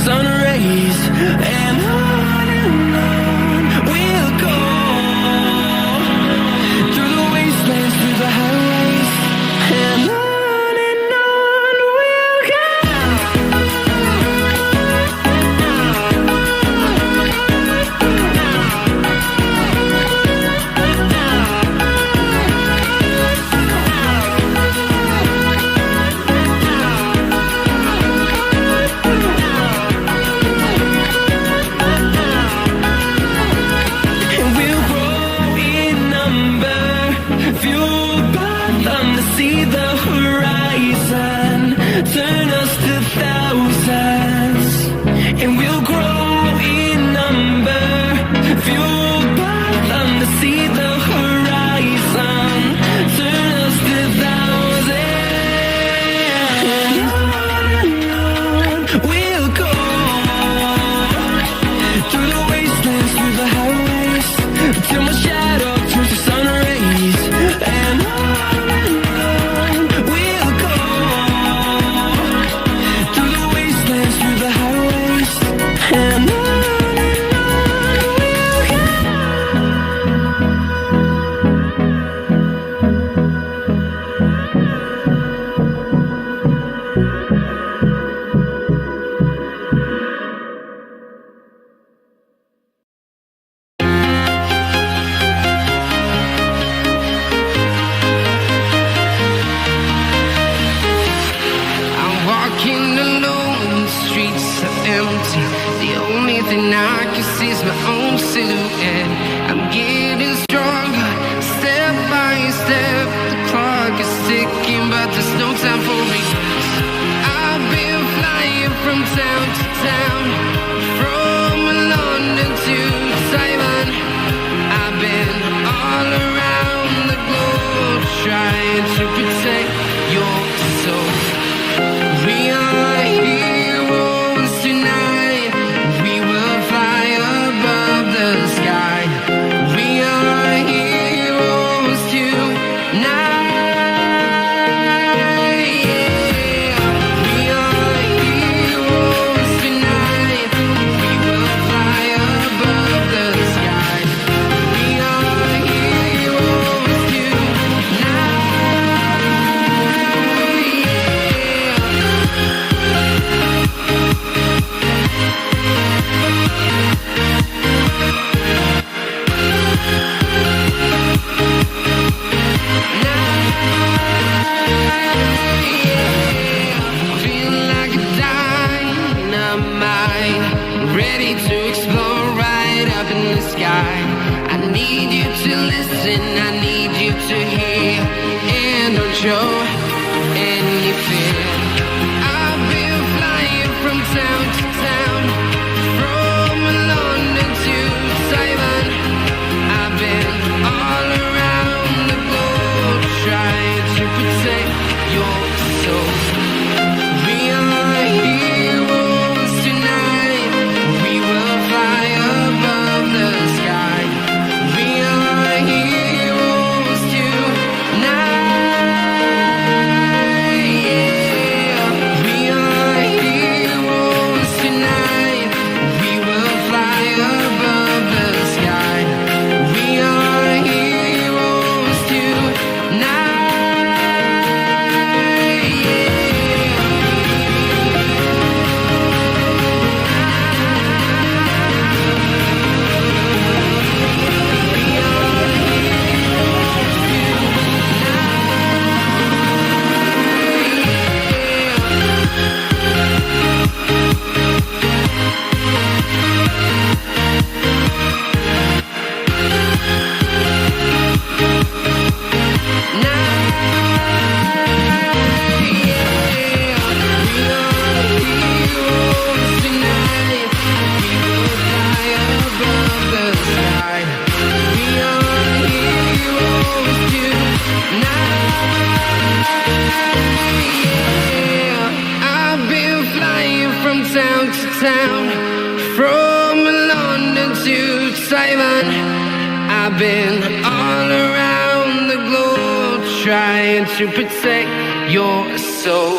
sun rays, and on we'll go, through the wastelands, through the highways, and on we'll go. See the horizon, turn us to thousands, and we'll grow in number, fueled by them to see the horizon, turn us to thousands, and on we'll go, through the wastelands, through the highways, till my shadow turns to sun rays, and on town, from London to Taiwan. I've been all around the globe trying to protect your soul.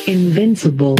Invincible.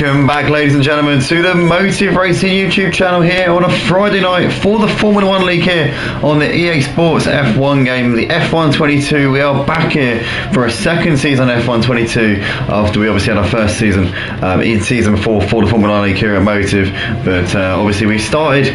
Welcome back, ladies and gentlemen, to the Motive Racing YouTube channel here on a Friday night for the Formula 1 League here on the EA Sports F1 game, the F1 22. We are back here for a second season F1 22 after we obviously had our first season in season 4 for the Formula 1 League here at Motive. But obviously we started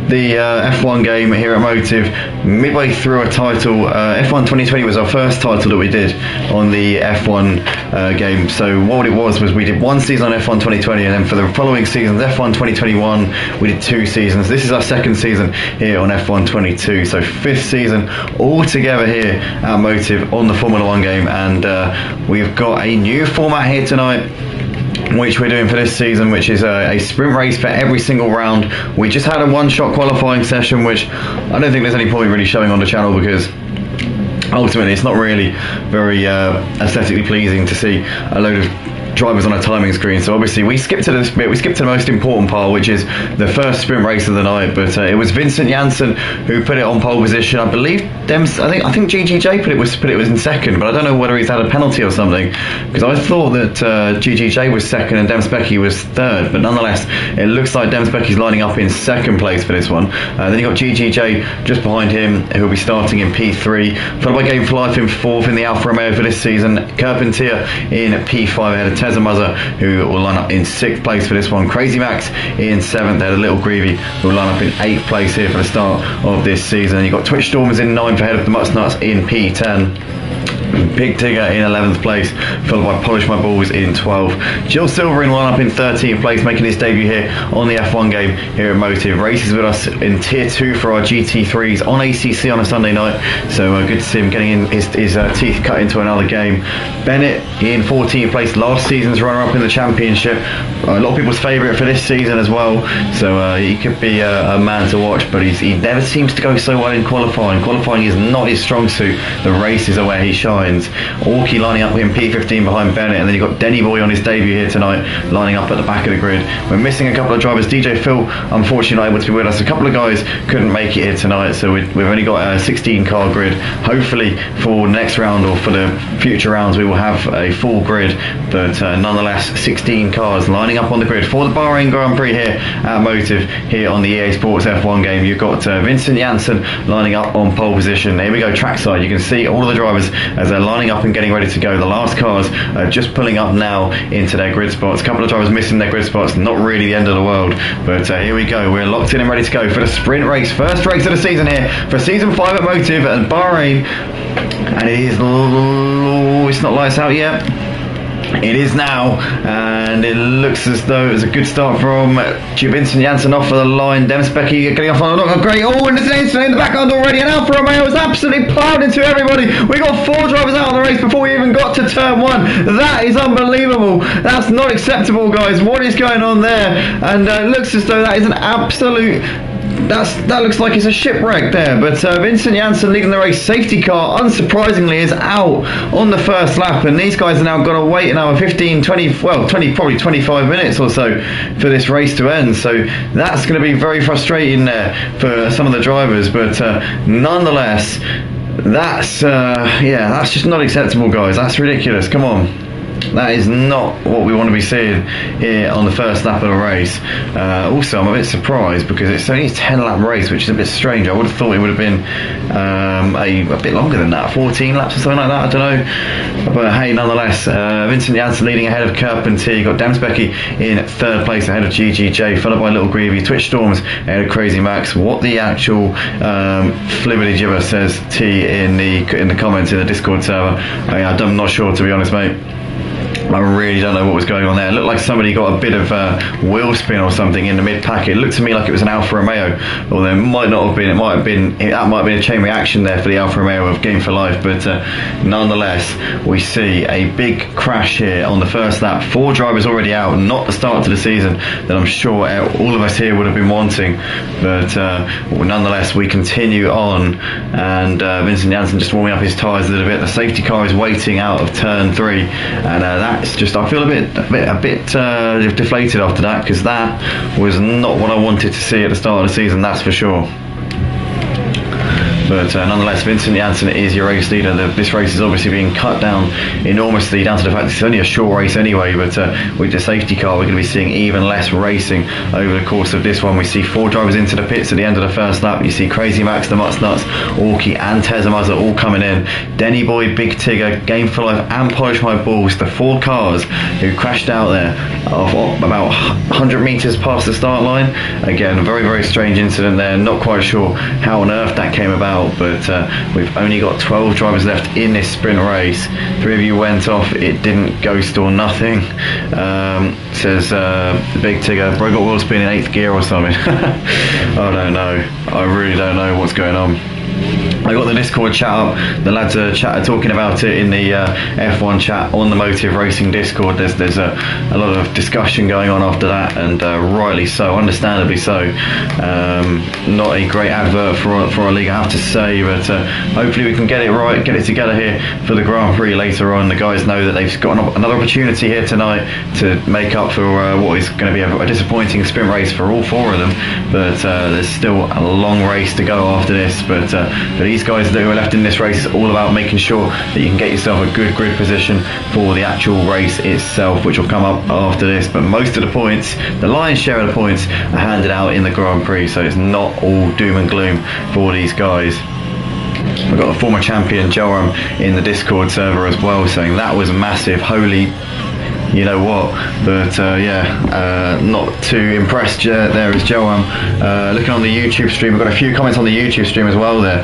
the F1 game here at Motive midway through a title. F1 2020 was our first title that we did on the F1 game. So what it was we did one season on F1 2020, and then for the following seasons, F1 2021, we did 2 seasons. This is our second season here on F1 22, so 5th season all together here at Motive on the Formula 1 game. And we've got a new format here tonight, which we're doing for this season, which is a sprint race for every single round. We just had a one-shot qualifying session, which I don't think there's any point really showing on the channel, because ultimately it's not really very aesthetically pleasing to see a load of drivers on a timing screen. So obviously we skipped to this bit. We skipped to the most important part, which is the first sprint race of the night. But it was Vincent Janssen who put it on pole position. I believe I think GGJ put it was in second, but I don't know whether he's had a penalty or something, because I thought that GGJ was second and Demspecki was third. But nonetheless, it looks like Demspecki's lining up in second place for this one. Then you got GGJ just behind him, who will be starting in P3, followed by Game for Life in 4th in the Alfa Romeo for this season. Carpentier in P5 ahead of Tezza Muzza, who will line up in 6th place for this one. Crazy Max in 7th ahead of Little Greavy, who will line up in 8th place here for the start of this season. And you've got Twitch Stormers in 9th ahead of the Mutts Nuts in P10. Big Tigger in 11th place, followed by Polish My Balls in 12th. Jill Silver in line up in 13th place, making his debut here on the F1 game here at Motive. Races with us in Tier 2 for our GT3s on ACC on a Sunday night, so good to see him getting in his teeth cut into another game. Bennett in 14th place, last season's runner-up in the championship. A lot of people's favourite for this season as well, so he could be a man to watch, but he never seems to go so well in qualifying. Qualifying is not his strong suit. The races are where he shines. Orky lining up in P15 behind Bennett, and then you've got Denny Boy on his debut here tonight, lining up at the back of the grid. We're missing a couple of drivers. DJ Phil, unfortunately, not able to be with us. A couple of guys couldn't make it here tonight, so we've only got a 16-car grid. Hopefully, for next round or for the future rounds, we will have a full grid, but nonetheless, 16 cars lining up on the grid for the Bahrain Grand Prix here at Motive, here on the EA Sports F1 game. You've got Vincent Janssen lining up on pole position. Here we go, trackside. You can see all of the drivers as they're lining up and getting ready to go. The last cars are just pulling up now into their grid spots. A couple of drivers missing their grid spots, not really the end of the world, but here we go. We're locked in and ready to go for the sprint race, first race of the season here for season 5 at Motive at Bahrain. And it is, it's not lights out yet. It is now, and it looks as though it's a good start from Vincent Janssen off of the line. Demspecki getting off on a great. Oh, and there's an incident in the back end already, and Alfa Romeo is absolutely plowed into everybody. We got 4 drivers out of the race before we even got to turn 1. That is unbelievable. That's not acceptable, guys. What is going on there? And it looks as though that is an absolute. That looks like it's a shipwreck there, but Vincent Janssen leading the race. Safety car, unsurprisingly, is out on the first lap, and these guys are now going to wait another 15, 20, well, 20, probably 25 minutes or so for this race to end. So that's going to be very frustrating there for some of the drivers, but nonetheless, that's just not acceptable, guys. That's ridiculous. Come on. That is not what we want to be seeing here on the first lap of the race. Also, I'm a bit surprised because it's only a 10-lap race, which is a bit strange. I would have thought it would have been a bit longer than that, 14 laps or something like that, I don't know. But hey, nonetheless, Vincent Janssen leading ahead of Carpentier. You've got Demspecki in 3rd place ahead of GGJ, followed by Little Greavy. Twitch Storms ahead of Crazy Max. What the actual flibbity jibber says T in the comments in the Discord server. I'm not sure, to be honest, mate. I really don't know what was going on there. It looked like somebody got a bit of wheel spin or something in the mid-pack. It looked to me like it was an Alfa Romeo, although it might not have been. That might have been a chain reaction there for the Alfa Romeo of Game for Life. But nonetheless, we see a big crash here on the first lap. 4 drivers already out, not the start to the season that I'm sure all of us here would have been wanting. But nonetheless, we continue on, and Vincent Janssen just warming up his tyres a little bit. The safety car is waiting out of turn 3, and that's just, I feel a bit deflated after that, because that was not what I wanted to see at the start of the season, that's for sure. But nonetheless, Vincent Janssen is your race leader. This race is obviously being cut down enormously down to the fact it's only a short race anyway, but with the safety car we're going to be seeing even less racing over the course of this one. We see 4 drivers into the pits at the end of the first lap. You see Crazy Max, the Mutts Nuts, Orky and Tezamuzza all coming in. Denny Boy, Big Tigger, Game for Life and Polish My Balls, the 4 cars who crashed out there about 100 metres past the start line. Again, very, very strange incident there. Not quite sure how on earth that came about, but we've only got 12 drivers left in this sprint race. 3 of you went off. It didn't ghost or nothing. Says Big Tigger, bro got wheel spin in 8th gear or something. I don't know. I really don't know what's going on. I got the Discord chat up. The lads are talking about it in the F1 chat on the Motive Racing Discord. There's a lot of discussion going on after that, and rightly so, understandably so. Not a great advert for our league, I have to say, but hopefully we can get it right, get it together here for the Grand Prix later on. The guys know that they've got another opportunity here tonight to make up for what is going to be a disappointing sprint race for all 4 of them, but there's still a long race to go after this. But these guys that are left in this race, is all about making sure that you can get yourself a good grid position for the actual race itself, which will come up after this. But most of the points, the lion's share of the points, are handed out in the Grand Prix, so it's not all doom and gloom for these guys. We've got the former champion Joram in the Discord server as well, saying that was massive, holy you know what. But not too impressed there is Joam. Looking on the YouTube stream, we've got a few comments on the YouTube stream as well there.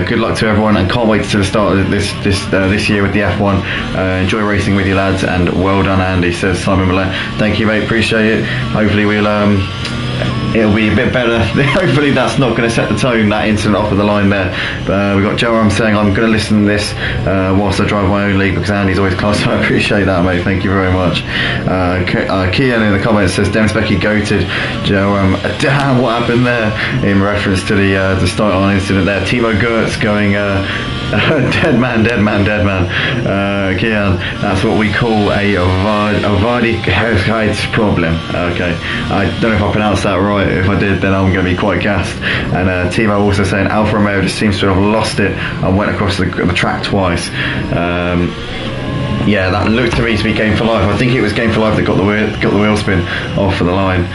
Good luck to everyone, and can't wait to the start of this year with the F1. Enjoy racing with you lads, and well done Andy, says Simon Millett. Thank you mate, appreciate it. Hopefully it'll be a bit better. Hopefully that's not going to set the tone, that incident off of the line there. We've got Joram saying I'm going to listen to this whilst I drive my own league, because Andy's always class, so I appreciate that mate, thank you very much. Kian in the comments says Dennis Becky goated Joram. Damn, what happened there, in reference to the start on incident there. Timo Gertz going dead man. Kian, that's what we call a Vardy problem. Okay, I don't know if I pronounced that right. If I did, then I'm going to be quite gassed. And Timo also saying Alfa Romeo just seems to have lost it and went across the track twice. Yeah, that looked to me to be Game for Life. I think it was Game for Life that got the wheel spin off of the line.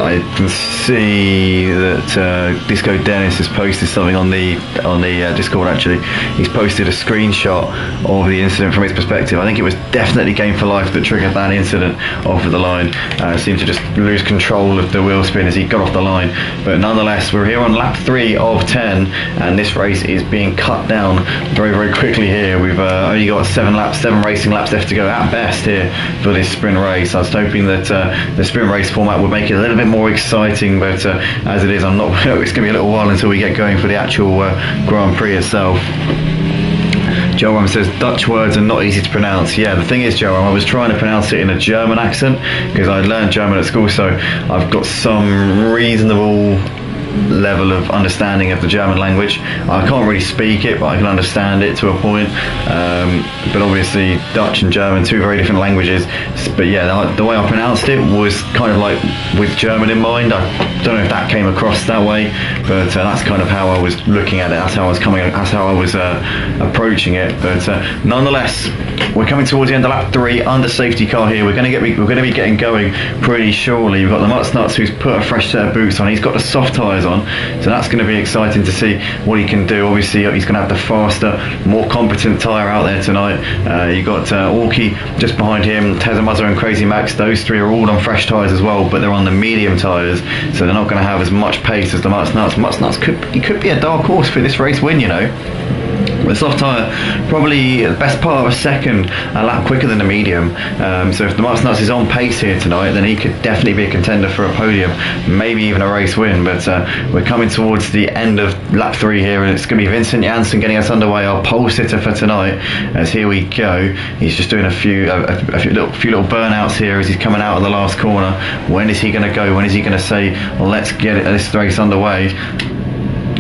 I can see that Disco Dennis has posted something on the Discord. Actually, he's posted a screenshot of the incident from his perspective. I think it was definitely Game for Life that triggered that incident off of the line. Seemed to just lose control of the wheel spin as he got off the line. But nonetheless, we're here on lap 3 of 10, and this race is being cut down very, very quickly here. We've only got 7 racing laps left to go at best here for this sprint race. I was hoping that the sprint race format would make it a little bit more exciting, but as it is, I'm not. It's going to be a little while until we get going for the actual Grand Prix itself. Joram says Dutch words are not easy to pronounce. Yeah, the thing is, Joram, I was trying to pronounce it in a German accent because I learned German at school, so I've got some reasonable level of understanding of the German language. I can't really speak it, but I can understand it to a point. But obviously Dutch and German, 2 very different languages. But yeah, the way I pronounced it was kind of like with German in mind. I don't know if that came across that way, but that's kind of how I was looking at it. That's how I was approaching it. But nonetheless, we're coming towards the end of lap 3 under safety car here. We're going to be getting going pretty surely. We've got the Mutts Nuts, who's put a fresh set of boots on. He's got the soft tyres on, so that's going to be exciting to see what he can do. Obviously he's going to have the faster, more competent tyre out there tonight. You got Orky just behind him, Tezamuzza and Crazy Max. Those 3 are all on fresh tyres as well, but they're on the medium tyres, so they're not going to have as much pace as the Mutts Nuts. Mutts Nuts could be a dark horse for this race win, you know. The soft tyre, probably the best part of a second, a lap quicker than the medium. So if the Mutts Nuts is on pace here tonight, then he could definitely be a contender for a podium, maybe even a race win. But we're coming towards the end of lap 3 here, and it's going to be Vincent Janssen getting us underway, our pole sitter for tonight. As here we go, he's just doing a few little burnouts here as he's coming out of the last corner. When is he going to go? When is he going to say, well, let's get this race underway?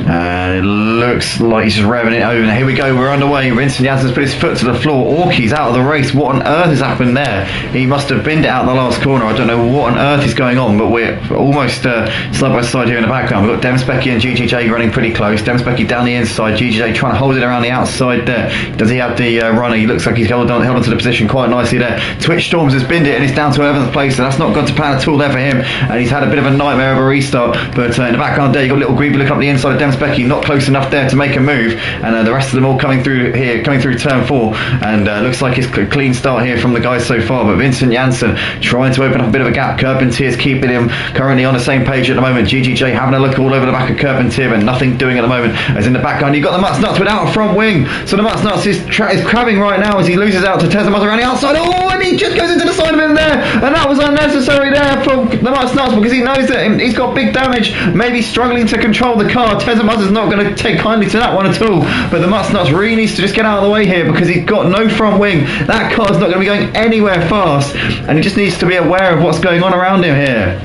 And it looks like he's just revving it over. Here we go, we're underway. Vincent Janssen's put his foot to the floor. Orkey's out of the race. What on earth has happened there? He must have binned it out in the last corner. I don't know what on earth is going on, but we're almost side by side here in the background. We've got Demsbecky and GGJ running pretty close. Demsbecky down the inside, GGJ trying to hold it around the outside there. Does he have the runner? He looks like he's held onto the position quite nicely there. Twitch Storms has binned it and it's down to 11th place, so that's not gone to plan at all there for him, and he's had a bit of a nightmare of a restart. But in the background there, you've got Little Greavy looking up the inside of Demsbecky, not close enough there to make a move, and the rest of them all coming through here, coming through turn 4, and looks like it's a clean start here from the guys so far. But Vincent Janssen trying to open up a bit of a gap. Carpentier's keeping him currently on the same page at the moment. GGJ having a look all over the back of Carpentier, but nothing doing at the moment. As in the background, you've got the Mutts Nuts without a front wing, so the Mutts Nuts is crabbing right now as he loses out to Tezamuz around the outside. Oh, and he just goes into the side of him there, and that was unnecessary there from the Mutts Nuts, because he knows that he's got big damage, maybe struggling to control the car. Tezamuz is not going to take kindly to that one at all, but the Mutts Nuts really needs to just get out of the way here, because he's got no front wing. That car's not going to be going anywhere fast, and he just needs to be aware of what's going on around him here.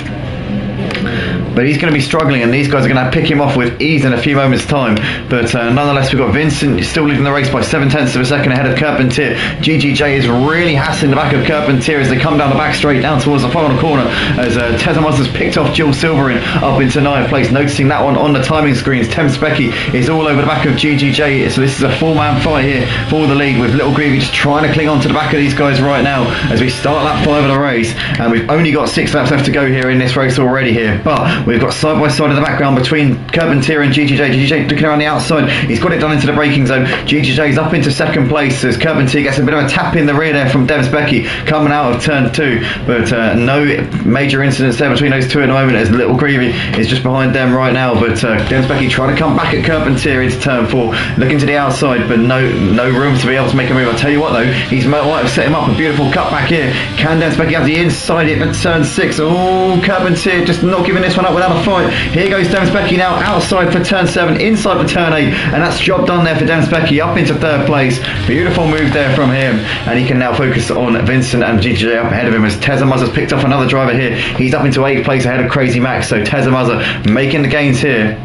But he's going to be struggling, and these guys are going to pick him off with ease in a few moments' time. But nonetheless, we've got Vincent still leading the race by 0.7 of a second ahead of Carpentier. GGJ is really hassling the back of Carpentier as they come down the back straight down towards the final corner, as Tezamuz has picked off Jill Silverin up into 9th place. Noticing that one on the timing screens, Demsbecky is all over the back of GGJ, so this is a 4-man fight here for the lead, with Little Greavy just trying to cling on to the back of these guys right now as we start lap 5 of the race, and we've only got 6 laps left to go here in this race already here. But we've got side by side in the background between Carpentier and GGJ. GGJ looking around the outside, he's got it done into the braking zone. GGJ's up into 2nd place as Carpentier gets a bit of a tap in the rear there from Demsbecky coming out of turn 2, but no major incidents there between those two at the moment, as Little Greavy is just behind them right now. But Demsbecky trying to come back at Carpentier into turn 4, looking to the outside, but no room to be able to make a move. I'll tell you what though, he's might have set him up a beautiful cut back here. Can Demsbecky have the inside hit at turn 6? Oh, Carpentier just not giving this one up without a fight. Here goes Demsbecky now, outside for turn 7, inside for turn 8, and that's job done there for Demsbecky, up into 3rd place. Beautiful move there from him, and he can now focus on Vincent and GGJ up ahead of him, as Tezamuz has picked off another driver here. He's up into 8th place ahead of Crazy Max, so Tezamuz making the gains here.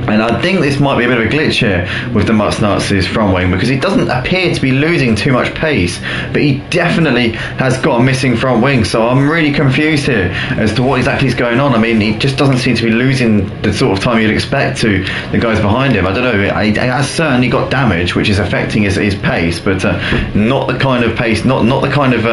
And I think this might be a bit of a glitch here with the Mutts Nuts' front wing, because he doesn't appear to be losing too much pace, but he definitely has got a missing front wing, so I'm really confused here as to what exactly is going on. I mean, he just doesn't seem to be losing the sort of time you'd expect to the guys behind him. I don't know, he has certainly got damage which is affecting his pace, but not the kind of pace, not the kind of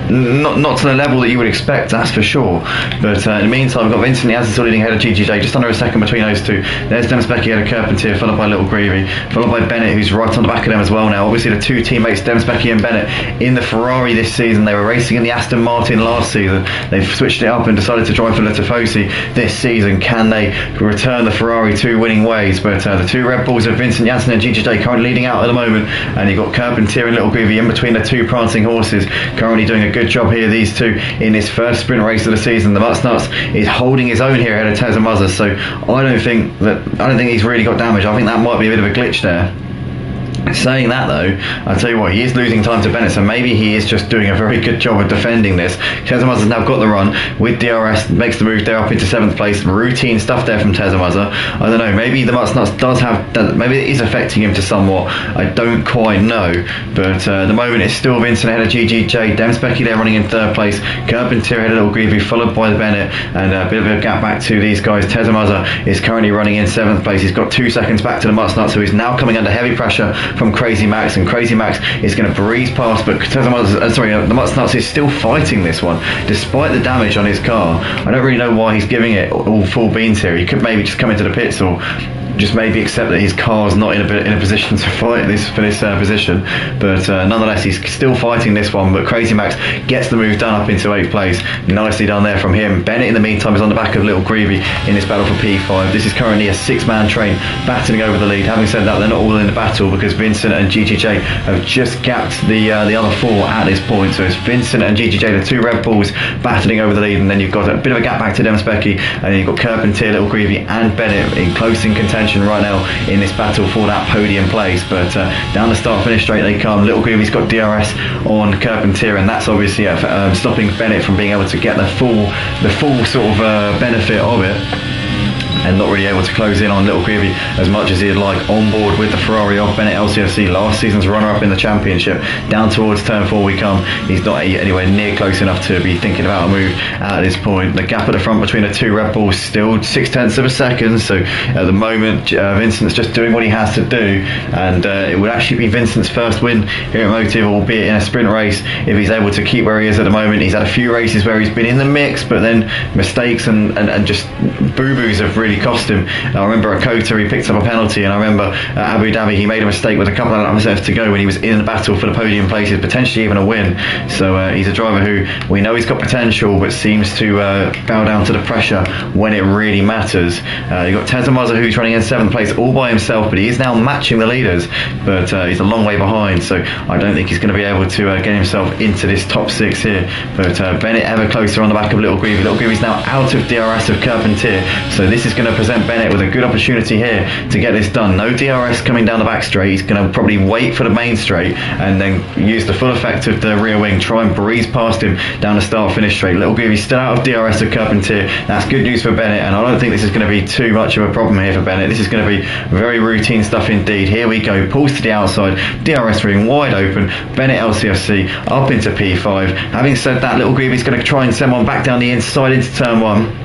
not to the level that you would expect, that's for sure. But in the meantime, we've got Vincent Janssen still leading ahead of GGJ, just under a second between those two. There's Demsbecky ahead of Carpentier, followed by Little Greavy, followed by Bennett, who's right on the back of them as well now. Obviously the two teammates, Demsbecky and Bennett, in the Ferrari this season. They were racing in the Aston Martin last season. They've switched it up and decided to drive for Le Tifosi this season. Can they return the Ferrari to winning ways? But the two Red Bulls of Vincent Janssen and GGJ currently leading out at the moment, and you've got Carpentier and Little Greavy in between the two prancing horses, currently doing a good job here, these two, in this first sprint race of the season. The Mutts Nuts is holding his own here ahead of Tezamuz, so I don't think he's really got damage. I think that might be a bit of a glitch there. Saying that though, I'll tell you what, he is losing time to Bennett, so maybe he is just doing a very good job of defending this. Tezamuz has now got the run with DRS, makes the move there up into 7th place. Routine stuff there from Tezamuz. I don't know, maybe the Mutts Nuts does have that, maybe it is affecting him to somewhat, I don't quite know. But at the moment it's still Vincent ahead of GGJ, Demsbecky there running in 3rd place, Carpentier ahead of Little Greavy, followed by the Bennett, and a bit of a gap back to these guys. Tezamuz is currently running in 7th place, he's got 2 seconds back to the Mutts Nuts, who is now coming under heavy pressure from Crazy Max, and Crazy Max is going to breeze past, but the Mutts Nuts is still fighting this one despite the damage on his car. I don't really know why he's giving it all full beans here. He could maybe just come into the pits, or just maybe accept that his car's not in a position to fight this for this position, but nonetheless he's still fighting this one. But Crazy Max gets the move done up into 8th place, nicely done there from him. Bennett in the meantime is on the back of Little Greavy in this battle for P5. This is currently a 6-man train battling over the lead. Having said that, they're not all in the battle, because Vincent and GGJ have just gapped the other 4 at this point, so it's Vincent and GGJ, the 2 Red Bulls, battling over the lead, and then you've got a bit of a gap back to Demsbecky, and then you've got Carpentier, Little Greavy and Bennett in close contention right now in this battle for that podium place. But down the start finish straight they come. Little Greavy's got DRS on Carpentier, and that's obviously stopping Bennett from being able to get the full sort of benefit of it. And and not really able to close in on Little Greavy as much as he'd like. On board with the Ferrari of Bennett LCFC, last season's runner-up in the championship. Down towards turn 4 we come. He's not anywhere near close enough to be thinking about a move at this point. The gap at the front between the two Red Bulls still 0.6 of a second, so at the moment Vincent's just doing what he has to do, and it would actually be Vincent's first win here at Motive, albeit in a sprint race, if he's able to keep where he is at the moment. He's had a few races where he's been in the mix, but then mistakes and just boo-boos have really cost him. I remember at Kota he picked up a penalty, and I remember at Abu Dhabi he made a mistake with a couple of laps left to go when he was in the battle for the podium places, potentially even a win. So he's a driver who we know he's got potential, but seems to bow down to the pressure when it really matters. You've got Tezamaza who's running in 7th place all by himself, but he is now matching the leaders, but he's a long way behind, so I don't think he's going to be able to get himself into this top 6 here. But Bennett ever closer on the back of Little Greavy. Little Greavy's now out of DRS of Carpentier, so this is going to present Bennett with a good opportunity here to get this done. No DRS coming down the back straight. He's going to probably wait for the main straight and then use the full effect of the rear wing, try and breeze past him down the start finish straight. Little Greavy's still out of DRS of Carpentier. That's good news for Bennett, and I don't think this is going to be too much of a problem here for Bennett. This is going to be very routine stuff indeed. Here we go, pulls to the outside, DRS ring wide open, Bennett LCFC up into P5. Having said that, Little Greavy's going to try and send one back down the inside into turn 1.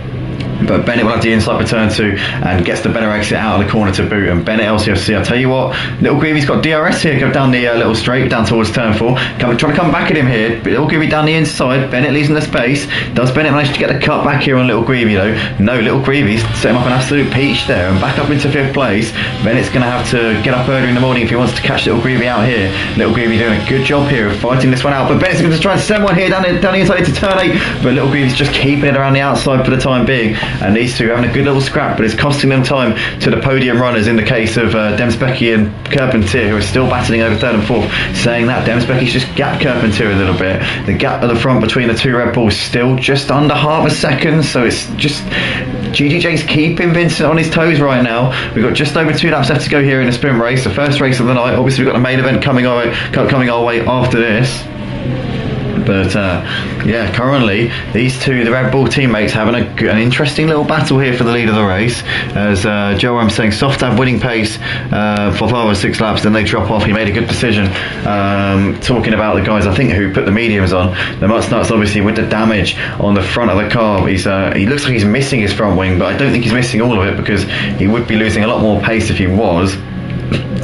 But Bennett will have the inside for turn 2 and gets the better exit out of the corner to boot. And Bennett LCFC, I'll tell you what, Little Greavy's got DRS here, go down the little straight down towards turn 4, trying to come back at him here, but Little Greavy down the inside. Bennett leaves in the space. Does Bennett manage to get the cut back here on Little Greavy though? No, Little Greavy's set him up an absolute peach there and back up into 5th place. Bennett's going to have to get up early in the morning if he wants to catch Little Greavy out here. Little Greavy doing a good job here of fighting this one out, but Bennett's going to try and send one here down the inside into turn 8, but Little Greavy's just keeping it around the outside for the time being, and these two having a good little scrap, but it's costing them time to the podium runners in the case of Demsbecky and Carpentier, who are still battling over 3rd and 4th. Saying that, Demsbecky's just gapped Carpentier a little bit. The gap at the front between the two Red Bulls still just under half a second, so it's just GGJ's keeping Vincent on his toes right now. We've got just over 2 laps left to go here in the sprint race, the first race of the night. Obviously we've got the main event coming our way after this. But yeah, currently these two, the Red Bull teammates, having an interesting little battle here for the lead of the race. As Joe I'm saying, Softab winning pace for 5 or 6 laps, then they drop off. He made a good decision. Talking about the guys, I think, who put the mediums on. The Mutsnuts, obviously, with the damage on the front of the car, he looks like he's missing his front wing, but I don't think he's missing all of it, because he would be losing a lot more pace if he was.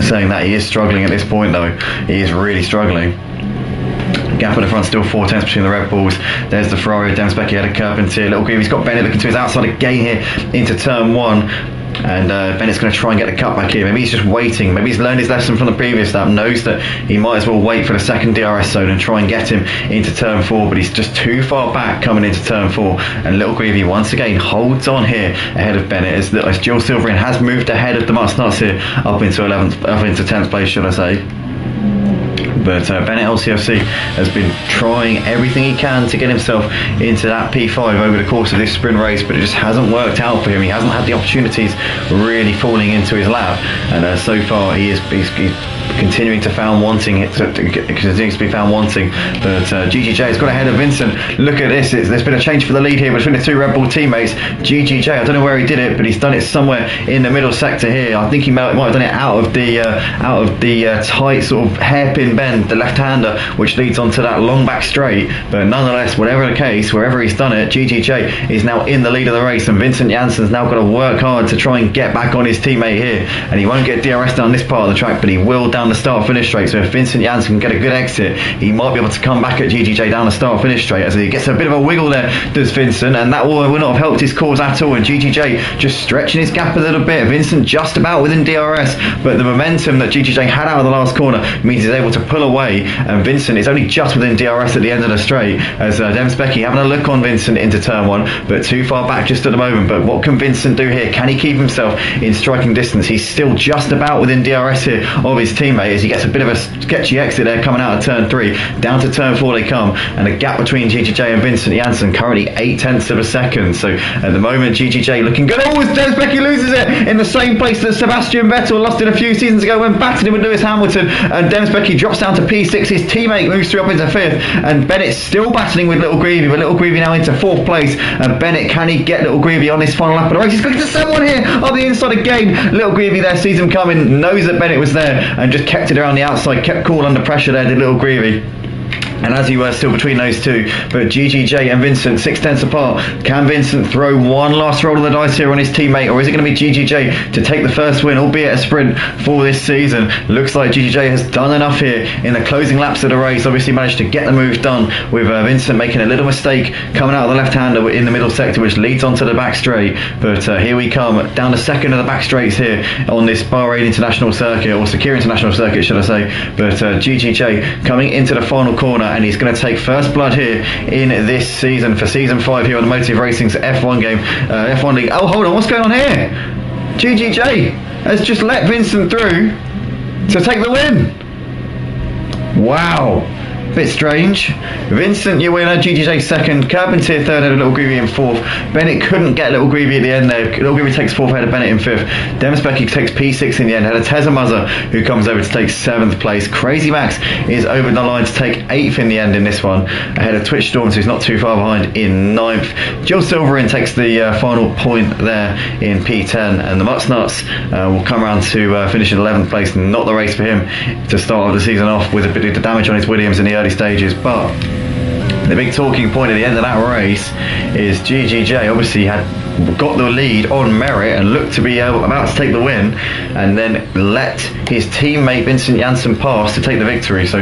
Saying that, he is struggling at this point though. He is really struggling. Gap at the front, still 4/10 between the Red Bulls. There's the Ferrari, Demsbecky ahead of Carpentier. Little Greavy's got Bennett looking to his outside again here into turn 1. And Bennett's going to try and get the cut back here. Maybe he's just waiting. Maybe he's learned his lesson from the previous lap, knows that he might as well wait for the second DRS zone and try and get him into turn 4, but he's just too far back coming into turn 4. And Little Greavy once again holds on here ahead of Bennett as Jill Silverine has moved ahead of the Mutsnuts here up into 10th place, should I say. But Bennett LCFC has been trying everything he can to get himself into that P5 over the course of this sprint race, but it just hasn't worked out for him. He hasn't had the opportunities really falling into his lap, and so far he's continuing to found wanting. Continues to be found wanting. But GGJ has got ahead of Vincent. Look at this. There's been a change for the lead here between the two Red Bull teammates. GGJ, I don't know where he did it, but he's done it somewhere in the middle sector here. I think he might have done it out of the tight sort of hairpin bend, the left-hander, which leads onto that long back straight. But nonetheless, whatever the case, wherever he's done it, GGJ is now in the lead of the race, and Vincent Janssen's now got to work hard to try and get back on his teammate here. And he won't get DRS down this part of the track, but he will down the start finish straight. So if Vincent Janssen can get a good exit, he might be able to come back at GGJ down the start finish straight, as he gets a bit of a wiggle there, does Vincent, and that will not have helped his cause at all. And GGJ just stretching his gap a little bit. Vincent just about within DRS, but the momentum that GGJ had out of the last corner means he's able to pull away, and Vincent is only just within DRS at the end of the straight, as Demsbecky having a look on Vincent into turn 1, but too far back just at the moment. But what can Vincent do here? Can he keep himself in striking distance? He's still just about within DRS here of his teammate. teammate as he gets a bit of a sketchy exit there coming out of turn 3. Down to turn 4 they come, and the gap between GGJ and Vincent Janssen currently 0.8 of a second. So at the moment, GGJ looking good. Oh, Demsbecky loses it in the same place that Sebastian Vettel lost it a few seasons ago when battling with Lewis Hamilton, and Demsbecky drops down to P6. His teammate moves through up into 5th, and Bennett's still battling with Little Greavy, but Little Greavy now into 4th place. And Bennett, can he get Little Greavy on this final lap of the race? He's looking to someone here on the inside again. Little Greavy there sees him coming, knows that Bennett was there, and just kept it around the outside, kept cool under pressure there, did Little Greavy. And as he was still between those two, but GGJ and Vincent 0.6 apart. Can Vincent throw one last roll of the dice here on his teammate, or is it going to be GGJ to take the first win, albeit a sprint for this season? Looks like GGJ has done enough here in the closing laps of the race. Obviously managed to get the move done with Vincent making a little mistake coming out of the left-hander in the middle sector, which leads onto the back straight. But here we come down the second of the back straights here on this Bahrain International Circuit, or Sakhir International Circuit should I say. But GGJ coming into the final corner, and he's going to take first blood here in this season for season 5 here on the Motive Racing's F1 game, F1 League. Oh, hold on, what's going on here? GGJ has just let Vincent through to take the win. Wow. Bit strange. Vincent, your winner. GGJ second. Carpentier third, and Little Greavy in 4th. Bennett couldn't get Little Greavy at the end there. Little Greavy takes 4th, ahead of Bennett in 5th. Demsbecky takes P6 in the end. Had a Tezamuzza who comes over to take 7th place. Crazy Max is over the line to take 8th in the end in this one, ahead of Twitch Storms, who's not too far behind in 9th. Jill Silverin takes the final point there in P10, and the Mutsnuts will come around to finish in 11th place. Not the race for him to start the season off with a bit of damage on his Williams in the early stages. But the big talking point at the end of that race is GGJ obviously had got the lead on merit and looked to be about to take the win, and then let his teammate Vincent Janssen pass to take the victory. So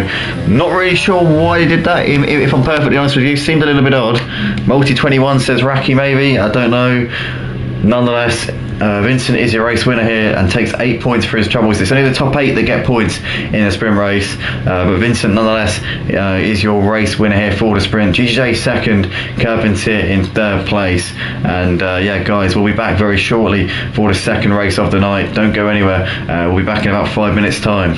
not really sure why he did that, if I'm perfectly honest with you. Seemed a little bit odd. Multi21 says Raki maybe, I don't know. Nonetheless, Vincent is your race winner here and takes 8 points for his troubles. It's only the top 8 that get points in a sprint race, but Vincent nonetheless is your race winner here for the sprint. GGJ second, Carpentier in 3rd place. And yeah guys, we'll be back very shortly for the second race of the night. Don't go anywhere. We'll be back in about 5 minutes time.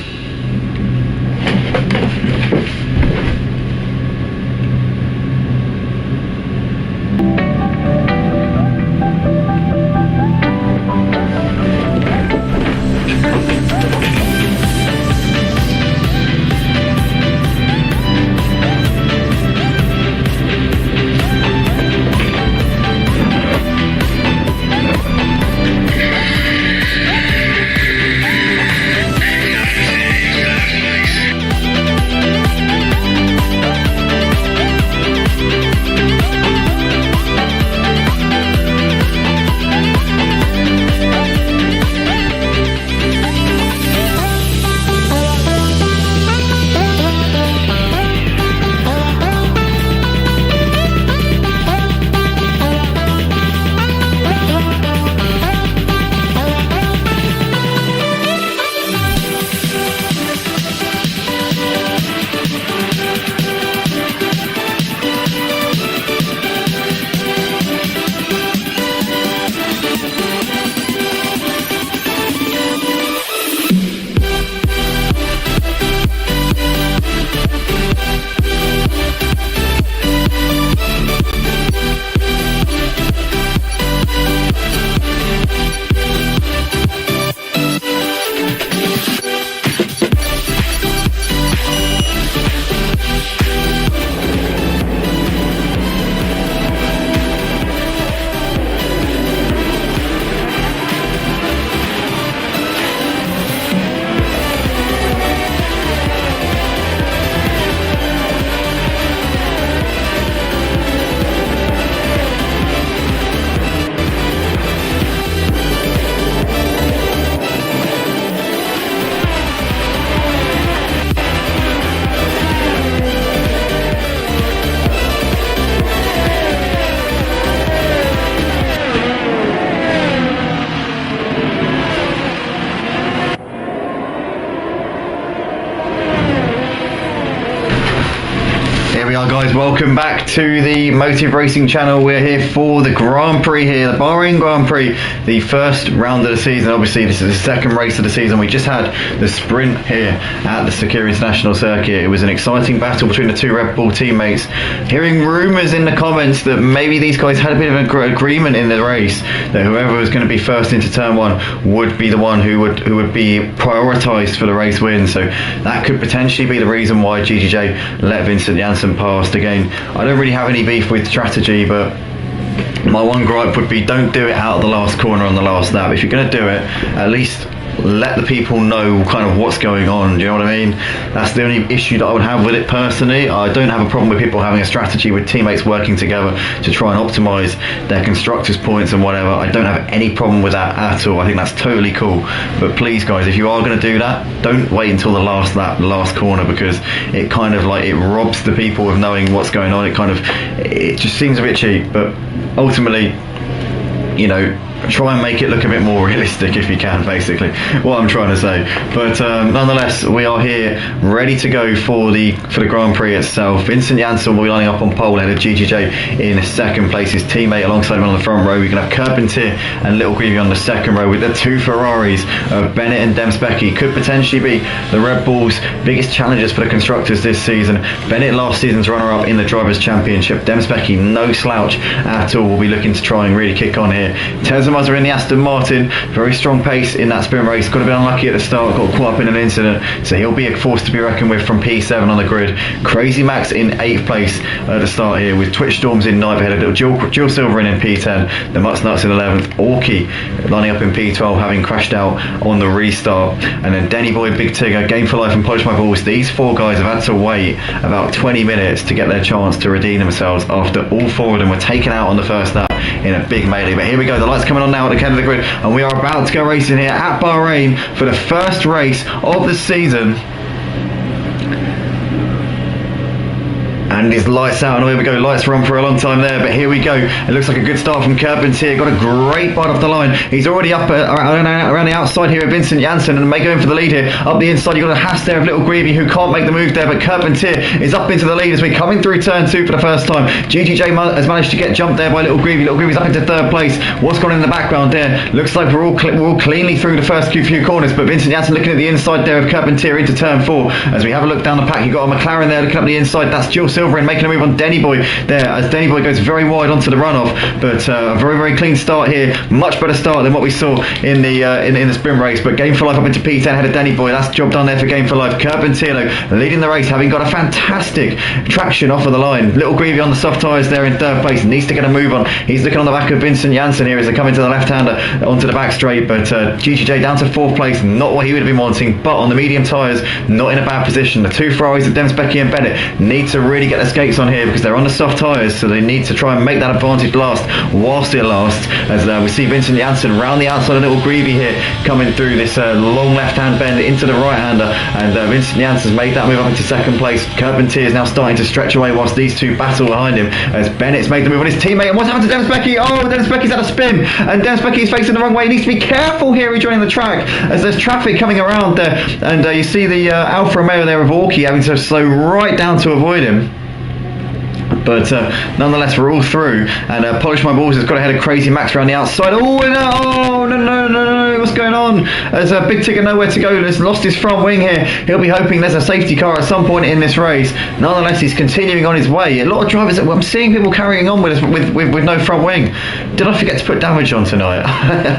welcome back to the Motive Racing channel. We're here for the Grand Prix here, the Bahrain Grand Prix, the first round of the season. Obviously this is the second race of the season. We just had the sprint here at the Sakhir International Circuit. It was an exciting battle between the two Red Bull teammates. Hearing rumours in the comments that maybe these guys had a bit of an agreement in the race, that whoever was going to be first into turn one would be the one who would be prioritised for the race win. So that could potentially be the reason why GGJ let Vincent Janssen past. Again, I don't really have any beef with strategy, but my one gripe would be don't do it out of the last corner on the last lap. If you're going to do it, at least let the people know kind of what's going on. Do you know what I mean? That's the only issue that I would have with it personally. I don't have a problem with people having a strategy with teammates working together to try and optimise their constructors' points and whatever. I don't have any problem with that at all. I think that's totally cool. But please guys, if you are going to do that, don't wait until the last lap, the last corner, because it kind of like it robs the people of knowing what's going on. It just seems a bit cheap. But ultimately, you know, try and make it look a bit more realistic if you can, basically what I'm trying to say. But nonetheless, we are here ready to go for the Grand Prix itself. Vincent Janssen will be lining up on pole ahead of GGJ in second place, his teammate alongside him on the front row. We can have Carpentier and Little Greavy on the second row, with the two Ferraris of Bennett and Demspecki. Could potentially be the Red Bulls' biggest challenges for the constructors this season. Bennett, last season's runner-up in the Drivers' Championship. Demspecki, no slouch at all, will be looking to try and really kick on here. Mazza in the Aston Martin, very strong pace in that sprint race. Got a bit unlucky at the start, got caught up in an incident, so he'll be a force to be reckoned with from P7 on the grid. Crazy Max in 8th place at the start here, with Twitch Storms in 9th, ahead of Jill Silver in P10, the Mutts Nuts in 11th, Orky lining up in P12, having crashed out on the restart, and then Denny Boy, Big Tigger, Game for Life and Polish My Balls. These four guys have had to wait about 20 minutes to get their chance to redeem themselves after all four of them were taken out on the first lap in a big melee. But here we go, the lights coming on now at the end of the grid, and we are about to go racing here at Bahrain for the first race of the season. And his lights out, and away we go. Lights were on for a long time there, but here we go. It looks like a good start from Carpentier. Got a great bite off the line. He's already up around the outside here of Vincent Janssen, and may go in for the lead here. Up the inside, you've got a Haas there of Little Greavy, who can't make the move there, but Carpentier is up into the lead as we're coming through turn 2 for the first time. GGJ has managed to get jumped there by Little Greavy. Little Greavy's up into 3rd place. What's going on in the background there? Looks like we're all cleanly through the first few corners, but Vincent Janssen looking at the inside there of Carpentier into turn 4. As we have a look down the pack, you've got a McLaren there looking up the inside. That's Jill Silver in, making a move on Denny Boy there, as Denny Boy goes very wide onto the runoff. But a very clean start here, much better start than what we saw in the sprint race. But Game for Life up into P10 ahead of Denny Boy. That's job done there for Game for Life. Carpentier leading the race, having got a fantastic traction off of the line. Little Greavy on the soft tyres there in 3rd place, needs to get a move on. He's looking on the back of Vincent Janssen here as they come into the left-hander onto the back straight. But GGJ down to 4th place, not what he would have been wanting, but on the medium tyres, not in a bad position. The two Ferraris of Demspecki and Bennett need to really get their skates on here, because they're on the soft tyres, so they need to try and make that advantage last whilst it lasts. As we see Vincent Janssen round the outside of Little Greavy here, coming through this long left-hand bend into the right-hander, and Vincent Janssen's made that move up into 2nd place. Carpentier is now starting to stretch away whilst these two battle behind him, as Bennett's made the move on his teammate. And what's happened to Demspecki? Oh, Demspecki's had a spin, and Demspecki is facing the wrong way. He needs to be careful here rejoining the track, as there's traffic coming around there, and you see the Alfa Romeo there of Orky having to slow right down to avoid him. But nonetheless, we're all through, and Polish My Balls has got ahead of Crazy Max around the outside. Oh no, what's going on? There's a Big Tigger nowhere to go. He's lost his front wing here. He'll be hoping there's a safety car at some point in this race. Nonetheless, he's continuing on his way. A lot of drivers, I'm seeing people carrying on with no front wing. Did I forget to put damage on tonight?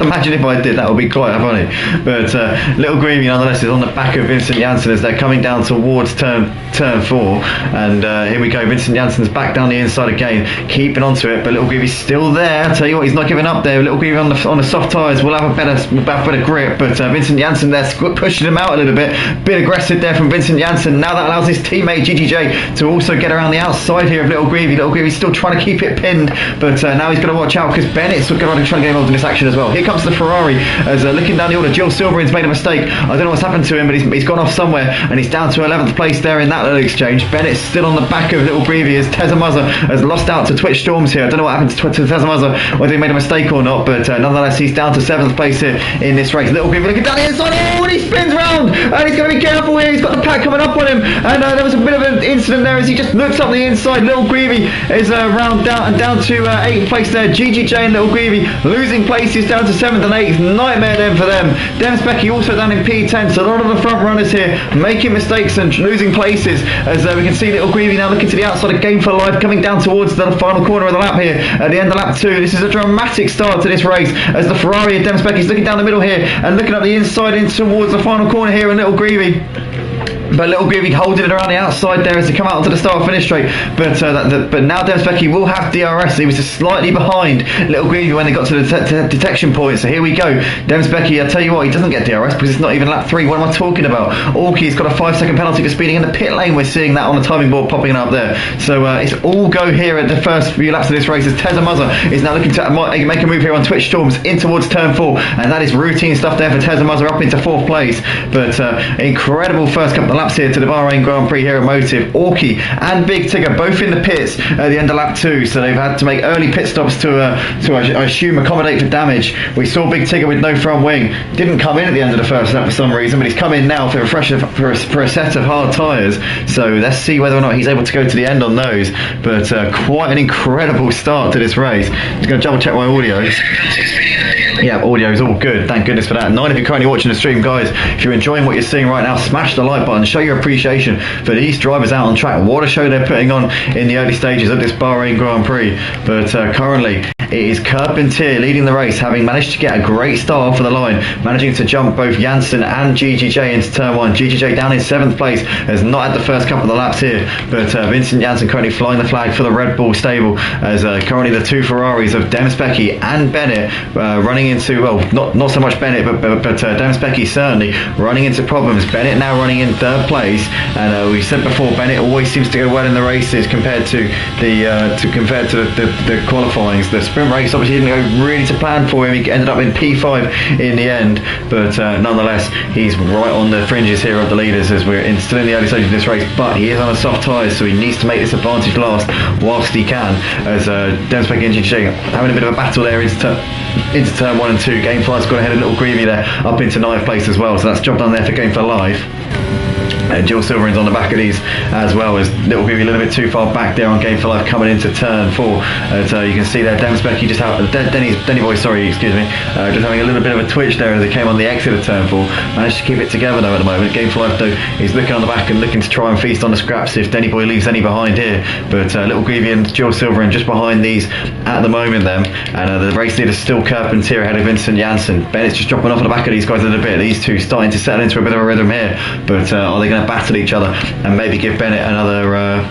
Imagine if I did, that would be quite funny. But Little Greavy nonetheless is on the back of Vincent Janssen as they're coming down towards turn 4, and here we go. Vincent Janssen's back down the inside again, keeping onto it, but Little Greavy's still there. I tell you what, he's not giving up there. Little Greavy on the soft tyres will have a better grip, but Vincent Janssen there pushing him out a little bit aggressive there from Vincent Janssen. Now that allows his teammate GGJ to also get around the outside here of Little Greavy. Little Greavy's still trying to keep it pinned, but now he's got to watch out, because Bennett's going to try and get involved in this action as well. Here comes the Ferrari, as looking down the order, Jill Silverin's made a mistake. I don't know what's happened to him, but he's gone off somewhere, and he's down to 11th place there in that little exchange. Bennett's still on the back of Little Greavy as Mazza has lost out to Twitch Storms here. I don't know what happened to Mazza, whether he made a mistake or not, but nonetheless he's down to 7th place here in this race. Little Little Greavy looking down the inside. Oh, and he spins round, and he's going to be careful here. He's got the pack coming up on him, and there was a bit of an incident there as he just looks up the inside. Little Greavy is down to 8th place there. GGJ and Little Greavy losing places down to 7th and 8th. Nightmare then for them. Dennis Becky also down in P10. So a lot of the front runners here making mistakes and losing places, as we can see Little Greavy now looking to the outside of Game for Life, coming down towards the final corner of the lap here at the end of lap 2. This is a dramatic start to this race as the Ferrari of Dennis Becky's looking down the middle here and looking up the inside in towards the final corner here, and Little Greavy. But Little Greavy holding it around the outside there as they come out onto the start-finish straight. But now Dennis Becky will have DRS. He was just slightly behind Little Greavy when they got to the detection point. So here we go. Dennis Becky, I tell you what, he doesn't get DRS because it's not even lap 3. What am I talking about? Orkey's got a 5-second penalty for speeding in the pit lane. We're seeing that on the timing board popping up there. So it's all go here at the first few laps of this race as Tezza Muzza is now looking to make a move here on Twitch Storms in towards turn 4. And that is routine stuff there for Tezza Muzza up into 4th place. But incredible first couple of laps here to the Bahrain Grand Prix here at Motive. Orkey and Big Tigger both in the pits at the end of lap 2, so they've had to make early pit stops to I assume accommodate for damage. We saw Big Tigger with no front wing, didn't come in at the end of the first lap for some reason, but he's come in now for a set of hard tyres, so let's see whether or not he's able to go to the end on those. But quite an incredible start to this race. I'm just going to double check my audio. Yeah, audio is all good, thank goodness for that. 9 if you're currently watching the stream, guys, if you're enjoying what you're seeing right now, smash the like button, show your appreciation for these drivers out on track. What a show they're putting on in the early stages of this Bahrain Grand Prix. But currently it is Carpentier leading the race, having managed to get a great start off of the line, managing to jump both Janssen and GGJ into turn 1. GGJ down in 7th place, has not had the first couple of the laps here, but Vincent Janssen currently flying the flag for the Red Bull stable, as currently the 2 Ferraris of Dennis Becky and Bennett running into, well, not so much Bennett, but Dennis Becky certainly running into problems. Bennett now running in 3rd place, and we said before, Bennett always seems to go well in the races compared to the qualifyings. The sprint race obviously didn't go really to plan for him. He ended up in P5 in the end, but nonetheless he's right on the fringes here of the leaders as we're still in the early stages of this race. But he is on a soft tyres, so he needs to make this advantage last whilst he can, as Dennis Becky and GGJ having a bit of a battle there into turn 1 and 2. Gamefly's got ahead of Little Greavy there up into 9th place as well, so that's job done there for Game for Life. Jill Silverman's on the back of these as well, as Little Greavy a little bit too far back there on Game for Life coming into turn 4. So you can see there Dennis Becky just Denny Boy, sorry, excuse me, just having a little bit of a twitch there as they came on the exit of turn 4. Managed to keep it together though at the moment. Game for Life though is looking on the back and looking to try and feast on the scraps if Denny Boy leaves any behind here. But Little Greavy and Jill Silverman just behind these at the moment then, and the race leader is still Carpentier ahead of Vincent Janssen. Bennett's just dropping off at the back of these guys a little bit. These two starting to settle into a bit of a rhythm here, but are they going to battle each other and maybe give Bennett another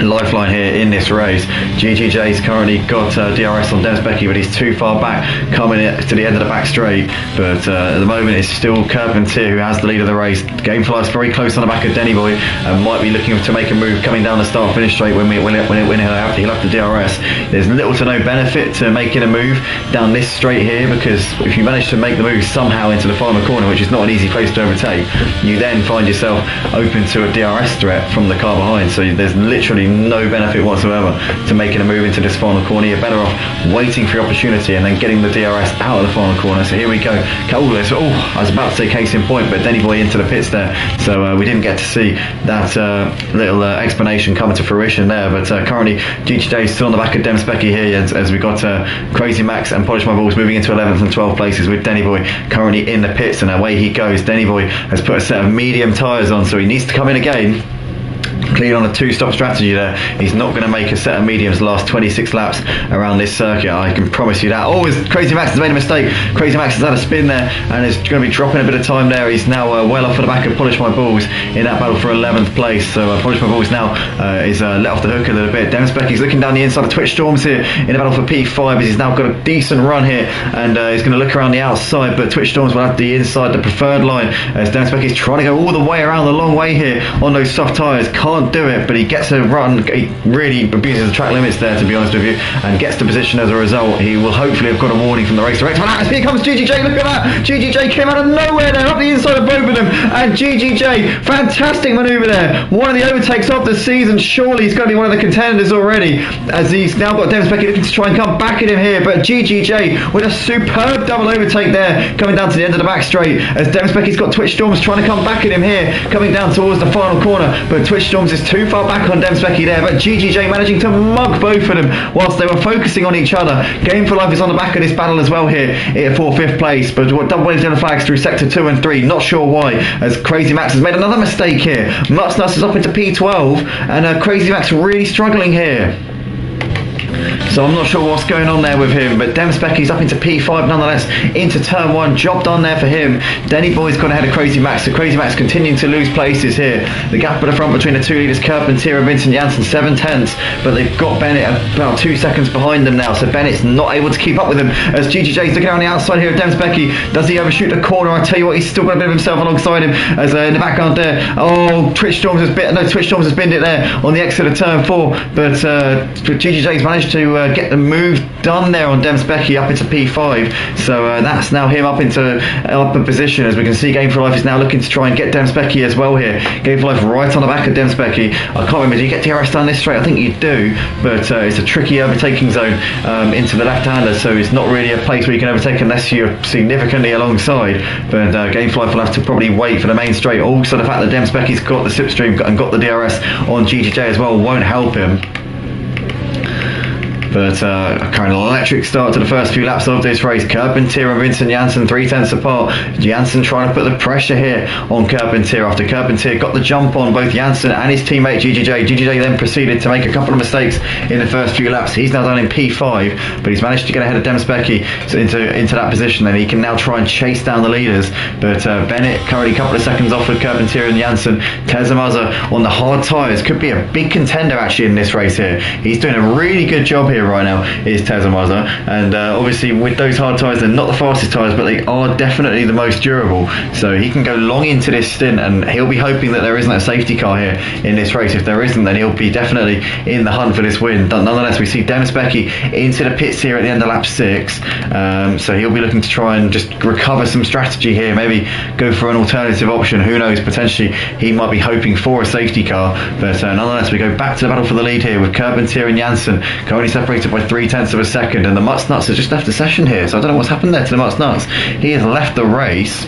lifeline here in this race? GGJ's currently got DRS on Dennis Becky, but he's too far back coming to the end of the back straight. But at the moment it's still Carpentier who has the lead of the race. Gamefly's very close on the back of Denny Boy and might be looking to make a move coming down the start finish straight when he'll have the DRS. There's little to no benefit to making a move down this straight here, because if you manage to make the move somehow into the final corner, which is not an easy place to overtake, you then find yourself open to a DRS threat from the car behind. So there's literally no benefit whatsoever to making a move into this final corner. You're better off waiting for your opportunity and then getting the DRS out of the final corner. So here we go. I was about to say case in point, but Denny Boy into the pits there, so we didn't get to see that little explanation come to fruition there. But currently GGJ is still on the back of Dennis Becky here, as we got Crazy Max and Polish My Balls moving into 11th and 12th places, with Denny Boy currently in the pits, and away he goes. Denny Boy has put a set of medium tyres on, so he needs to come in again. Clean on a 2-stop strategy there. He's not going to make a set of mediums last 26 laps around this circuit, I can promise you that. Oh, Crazy Max has made a mistake. Crazy Max has had a spin there and is going to be dropping a bit of time there. He's now well off of the back of Polish My Balls in that battle for 11th place. So Polish My Balls now is let off the hook a little bit. Dennis Becky's looking down the inside of Twitch Storms here in the battle for P5, as he's now got a decent run here, and he's going to look around the outside, but Twitch Storms will have the inside, the preferred line, as Dennis Becky's trying to go all the way around the long way here on those soft tyres. can't do it, but he gets a run. He really abuses the track limits there, to be honest with you, and gets the position as a result. He will hopefully have got a warning from the race director. Here comes GGJ, look at that! GGJ came out of nowhere there, up the inside of both of them, and GGJ, fantastic manoeuvre there. One of the overtakes of the season. Surely he's going to be one of the contenders already, as he's now got Demspecki looking to try and come back at him here, but GGJ with a superb double overtake there, coming down to the end of the back straight, as Demspecki's got Twitch Storms trying to come back at him here, coming down towards the final corner, but Twitch Storms is too far back on Demspecki there, but GGJ managing to mug both of them whilst they were focusing on each other. Game for Life is on the back of this battle as well here for 5th place, but double wins in the flags through sector 2 and 3, not sure why, as Crazy Max has made another mistake here. Mutsnuts is up into P12, and Crazy Max really struggling here. So I'm not sure what's going on there with him, but Demspecki's up into P5 nonetheless, into turn 1, job done there for him. Denny Boy's gone ahead of Crazy Max, so Crazy Max continuing to lose places here. The gap at the front between the two leaders, Carpentier and Vincent Janssen, 7/10, but they've got Bennett about 2 seconds behind them now, so Bennett's not able to keep up with him, as GGJ's looking around the outside here of Demspecki. Does he overshoot the corner? I tell you what, he's still got a bit of himself alongside him, as in the background there, Twitch Storms has binned it there on the exit of turn 4, but GGJ's managed to get the move done there on Demspecki up into P5, so that's now him up into upper position. As we can see, Game for Life is now looking to try and get Demspecki as well here. Game for Life right on the back of Demspecki. I can't remember, do you get DRS down this straight? I think you do, but it's a tricky overtaking zone into the left-hander, so it's not really a place where you can overtake unless you're significantly alongside, but Game for Life will have to probably wait for the main straight. Also the fact that Demspecki's got the slipstream and got the DRS on GGJ as well won't help him. But a kind of electric start to the first few laps of this race. Carpentier and Vincent Janssen 3/10 apart. Janssen trying to put the pressure here on Carpentier after Carpentier got the jump on both Janssen and his teammate GGJ. GGJ then proceeded to make a couple of mistakes in the first few laps. He's now down in P5, but he's managed to get ahead of Demspecki into that position, and he can now try and chase down the leaders. But Bennett currently a couple of seconds off with Carpentier and Janssen. Tezamaza on the hard tyres could be a big contender actually in this race here. He's doing a really good job here right now, is Tezamaza, and obviously with those hard tyres, they're not the fastest tyres, but they are definitely the most durable, so he can go long into this stint, and he'll be hoping that there isn't a safety car here in this race. If there isn't, then he'll be definitely in the hunt for this win. Nonetheless, we see Demspecki into the pits here at the end of lap 6, so he'll be looking to try and just recover some strategy here, maybe go for an alternative option. Who knows, potentially he might be hoping for a safety car, but nonetheless we go back to the battle for the lead here with Carpentier and Janssen currently separated by 0.3 of a second, and the Mutsnuts has just left the session here, so I don't know what's happened there to the Mutsnuts. He has left the race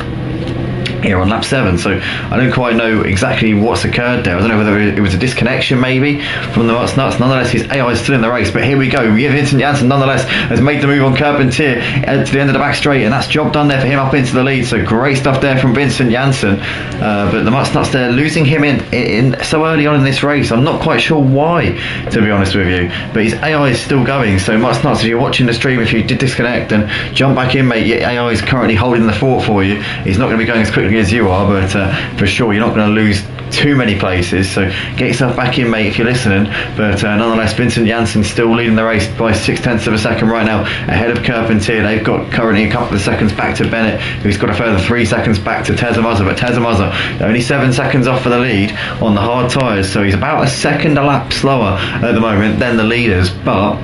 here on lap 7, so I don't quite know exactly what's occurred there. I don't know whether it was a disconnection maybe from the Mutsnuts. Nonetheless, his AI is still in the race, but here we go. Vincent Janssen nonetheless has made the move on Carpentier to the end of the back straight, and that's job done there for him up into the lead, so great stuff there from Vincent Janssen, but the Mutsnuts there losing him in so early on in this race. I'm not quite sure why, to be honest with you, but his AI is still going, so Mutsnuts, if you're watching the stream, if you did disconnect, then jump back in, mate. Your AI is currently holding the fort for you. He's not going to be going as quickly as you are, but for sure you're not going to lose too many places, so get yourself back in, mate, if you're listening. But nonetheless, Vincent Janssen still leading the race by 0.6 of a second right now, ahead of Carpentier. They've got currently a couple of seconds back to Bennett, who's got a further 3 seconds back to Tezamaza, but Tezamaza only 7 seconds off for the lead on the hard tyres, so he's about a second a lap slower at the moment than the leaders, but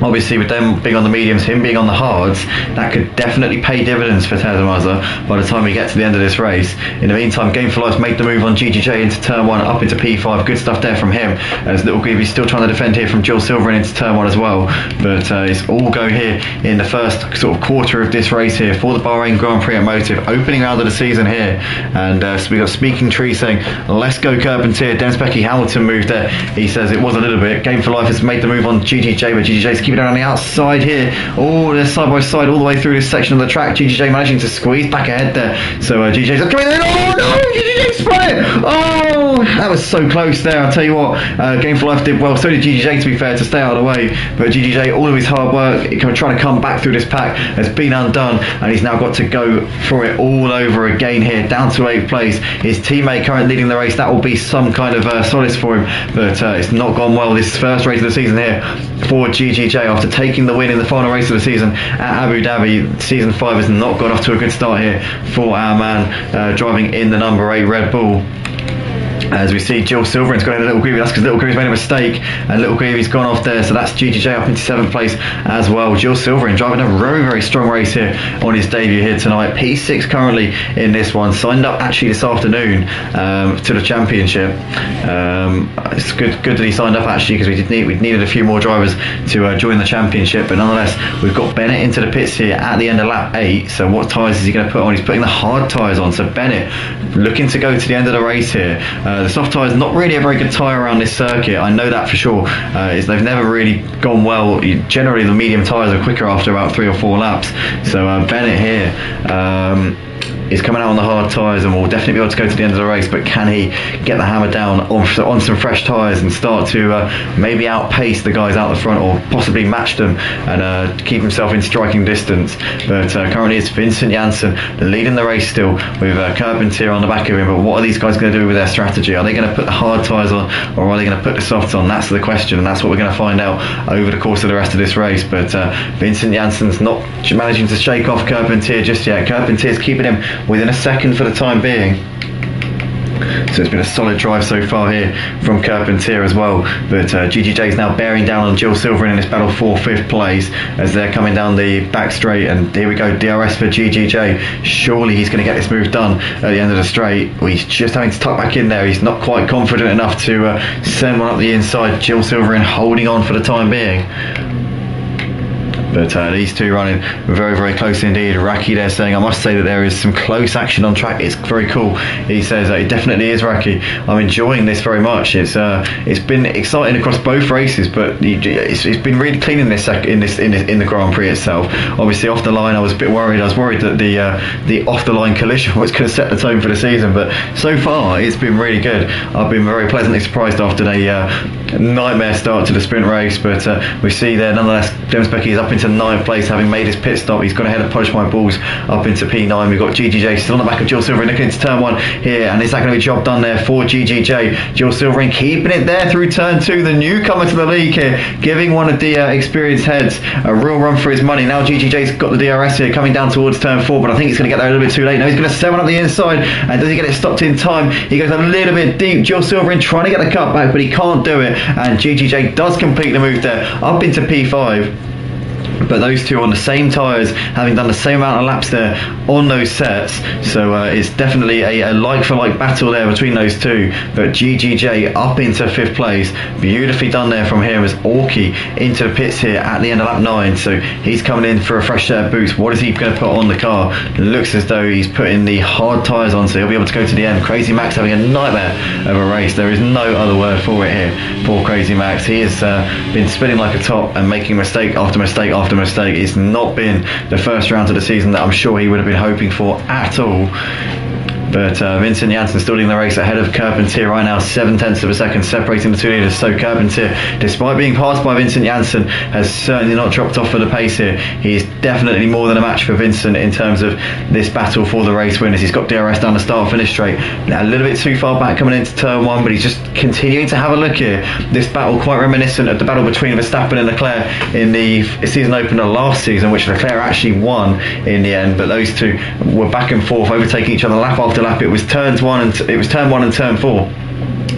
obviously with them being on the mediums, him being on the hards, that could definitely pay dividends for Tezamaza by the time we get to the end of this race. In the meantime, Game for Life made the move on GGJ into turn 1 up into P5. Good stuff there from him, as Little Greavy's still trying to defend here from Jill Silver and into turn 1 as well, but it's all go here in the first sort of quarter of this race here for the Bahrain Grand Prix at Motive, opening round of the season here. And so we got Speaking Tree saying let's go Carpentier. Demspecki Hamilton moved there, he says it was a little bit. Game for Life has made the move on GGJ, but GGJ's keeping it on the outside here. Oh, they're side by side all the way through this section of the track. GGJ managing to squeeze back ahead there, so GGJ's coming in. Oh no, GGJ spun it. Oh, that was so close there. I'll tell you what, Game for Life did well, so did GGJ to be fair, to stay out of the way, but GGJ, all of his hard work trying to come back through this pack has been undone, and he's now got to go for it all over again here, down to 8th place. His teammate currently leading the race, that will be some kind of solace for him, but it's not gone well this first race of the season here for GGJ. After taking the win in the final race of the season at Abu Dhabi, season 5 has not got off to a good start here for our man driving in the number 8 Red Bull. As we see, Jill Silvering's got a Little Greavy. That's because Little Greavy's made a mistake, and Little Greavy's gone off there. So that's GGJ up into 7th place as well. Jill Silvering driving a very, very strong race here on his debut here tonight. P6 currently in this one. Signed up actually this afternoon to the championship. It's good that he signed up actually, because we needed a few more drivers to join the championship. But nonetheless, we've got Bennett into the pits here at the end of lap 8. So what tyres is he going to put on? He's putting the hard tyres on. So Bennett looking to go to the end of the race here. The soft tyre is not really a very good tyre around this circuit. I know that for sure. They've never really gone well. Generally, the medium tyres are quicker after about 3 or 4 laps. So Bennett here is coming out on the hard tyres and will definitely be able to go to the end of the race, but can he get the hammer down on some fresh tyres and start to maybe outpace the guys out the front, or possibly match them and keep himself in striking distance? But currently it's Vincent Janssen leading the race still, with Carpentier on the back of him. But what are these guys going to do with their strategy? Are they going to put the hard tyres on, or are they going to put the softs on? That's the question, and that's what we're going to find out over the course of the rest of this race. But Vincent Janssen's not managing to shake off Carpentier just yet. Carpentier's keeping him within a second for the time being. So it's been a solid drive so far here from Carpentier as well. But GGJ is now bearing down on Jill Silvering in this battle for 5th place as they're coming down the back straight. And here we go, DRS for GGJ. Surely he's going to get this move done at the end of the straight. Well, he's just having to tuck back in there. He's not quite confident enough to send one up the inside. Jill Silvering holding on for the time being. But these two running very, very close indeed. Raki there saying, I must say that there is some close action on track. It's very cool. He says it definitely is, Raki. I'm enjoying this very much. It's been exciting across both races, but it's been really clean in the Grand Prix itself. Obviously off the line I was a bit worried. I was worried that the off the line collision was going to set the tone for the season, but so far it's been really good. I've been very pleasantly surprised after a nightmare start to the sprint race. But we see there nonetheless Demsbecky is up into 9th place, having made his pit stop. He's gone ahead and Polish My Balls up into P9. We've got GGJ still on the back of Jill Silvering, looking into turn 1 here, and is that going to be a job done there for GGJ? Jill Silvering keeping it there through turn 2, the newcomer to the league here, giving one of the experienced heads a real run for his money. Now GGJ's got the DRS here coming down towards turn 4, but I think he's going to get there a little bit too late. Now he's going to 7 up the inside, and does he get it stopped in time? He goes a little bit deep. Jill Silvering trying to get the cut back, but he can't do it, and GGJ does complete the move there up into P5. But those two on the same tyres, having done the same amount of laps there on those sets. So it's definitely a like-for-like battle there between those two. But GGJ up into 5th place. Beautifully done there from him as Orky into the pits here at the end of lap 9. So he's coming in for a fresh set of boots. What is he going to put on the car? It looks as though he's putting the hard tyres on, so he'll be able to go to the end. Crazy Max having a nightmare of a race. There is no other word for it here for Crazy Max. He has been spinning like a top and making mistake after mistake after mistake. It's not been the first round of the season that I'm sure he would have been hoping for at all. But Vincent Janssen still leading the race ahead of Carpentier right now, 7/10 of a second separating the two leaders. So Carpentier, despite being passed by Vincent Janssen, has certainly not dropped off for the pace here. He is definitely more than a match for Vincent in terms of this battle for the race winners. He's got DRS down the start finish straight. Now a little bit too far back coming into turn 1, but he's just continuing to have a look here. This battle quite reminiscent of the battle between Verstappen and Leclerc in the season opener last season, which Leclerc actually won in the end. But those two were back and forth, overtaking each other lap after lap. It was turn 1 and turn 4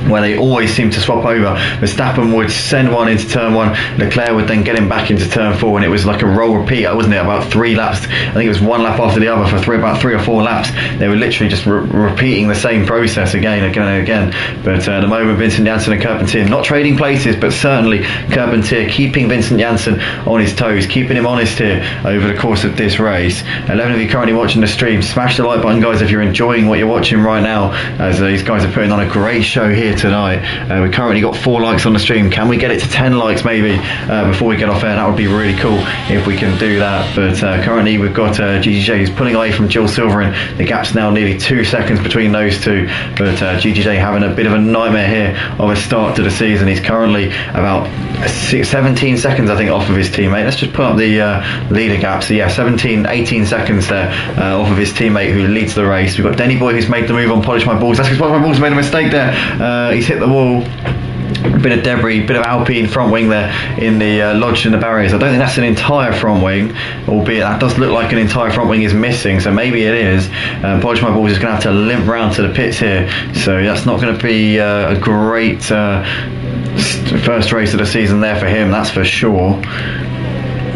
where they always seem to swap over. Verstappen would send one into turn 1, Leclerc would then get him back into turn 4, and it was like a roll repeat, wasn't it? About 3 laps. I think it was 1 lap after the other for about 3 or 4 laps. They were literally just repeating the same process again and again. But at the moment, Vincent Janssen and Carpentier not trading places, but certainly Carpentier keeping Vincent Janssen on his toes, keeping him honest here over the course of this race. 11 of you currently watching the stream, smash the like button, guys, if you're enjoying what you're watching right now, as these guys are putting on a great show here tonight. We currently got 4 likes on the stream. Can we get it to 10 likes maybe before we get off air? That would be really cool if we can do that. But currently we've got GGJ who's pulling away from Jill Silvering. The gap's now nearly 2 seconds between those two. But GGJ having a bit of a nightmare here of a start to the season. He's currently about 17 seconds I think off of his teammate. Let's just put up the leader gap. So yeah, 18 seconds there off of his teammate who leads the race. We've got Denny Boy who's made the move on Polish My Balls. That's because Polish My Balls made a mistake there. He's hit the wall. bit of debris, bit of Alpine front wing there in the lodged in the barriers. I don't think that's an entire front wing, albeit that does look like an entire front wing is missing, so maybe it is. Polish My Balls is going to have to limp round to the pits here, so that's not going to be a great first race of the season there for him, that's for sure.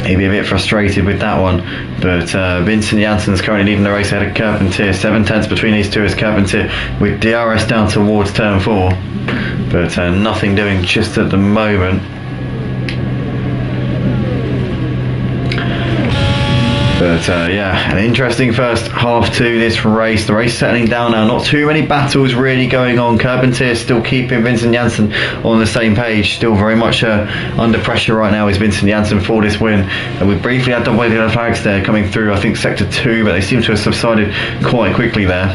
He'd be a bit frustrated with that one, but Vincent Janssen's currently leading the race ahead of Carpentier. 7 tenths between these two as Carpentier with DRS down towards turn 4, but nothing doing just at the moment. But yeah, an interesting first half to this race. The race settling down now. Not too many battles really going on. Carpentier still keeping Vincent Janssen on the same page. Still very much under pressure right now is Vincent Janssen for this win. And we briefly had the waving of the flags there coming through, I think sector 2, but they seem to have subsided quite quickly there.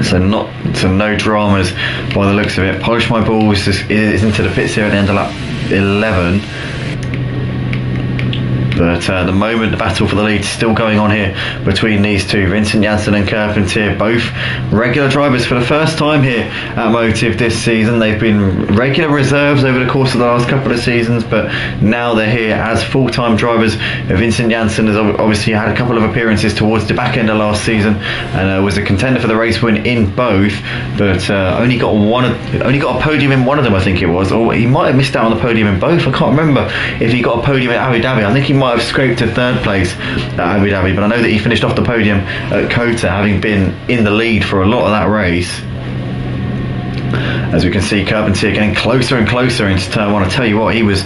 So no dramas by the looks of it. Polish My Balls is into the pits here at the end of lap 11. But at the moment, the battle for the lead is still going on here between these two, Vincent Janssen and Carpentier, both regular drivers for the first time here at Motive this season. They've been regular reserves over the course of the last couple of seasons, but now they're here as full-time drivers. Vincent Janssen has obviously had a couple of appearances towards the back end of last season and was a contender for the race win in both, but only got a podium in one of them, I think it was, or he might have missed out on the podium in both. I can't remember if he got a podium at Abu Dhabi. I think he might have scraped to 3rd place at Abu Dhabi, but I know that he finished off the podium at Kota, having been in the lead for a lot of that race. As we can see, Carpentier getting closer and closer into turn 1. I tell you what, he was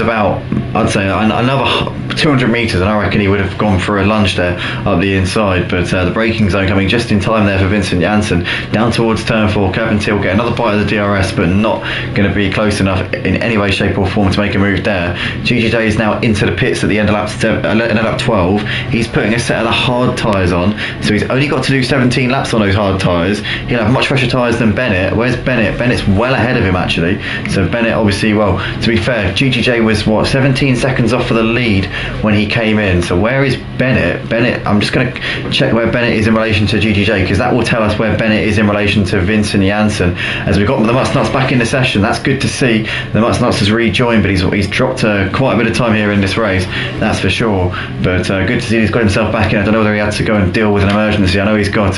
about, I'd say, another 200 metres, and I reckon he would have gone for a lunge there up the inside. But the braking zone coming just in time there for Vincent Janssen. Down towards turn 4, Carpentier will get another bite of the DRS, but not going to be close enough in any way, shape or form to make a move there. GGJ is now into the pits at the end of lap 12. He's putting a set of the hard tyres on, so he's only got to do 17 laps on those hard tyres. He'll have much fresher tyres than Bennett. Where's Bennett? Bennett's well ahead of him actually. So Bennett obviously, well, to be fair, GGJ was what, 17 seconds off for the lead when he came in. So where is Bennett? I'm just going to check where Bennett is in relation to GGJ, because that will tell us where Bennett is in relation to Vincent Janssen. As we've got the Muttnuts back in the session, that's good to see. The Muttnuts has rejoined, but he's dropped quite a bit of time here in this race, that's for sure. But good to see he's got himself back in. I don't know whether he had to go and deal with an emergency. I know he's got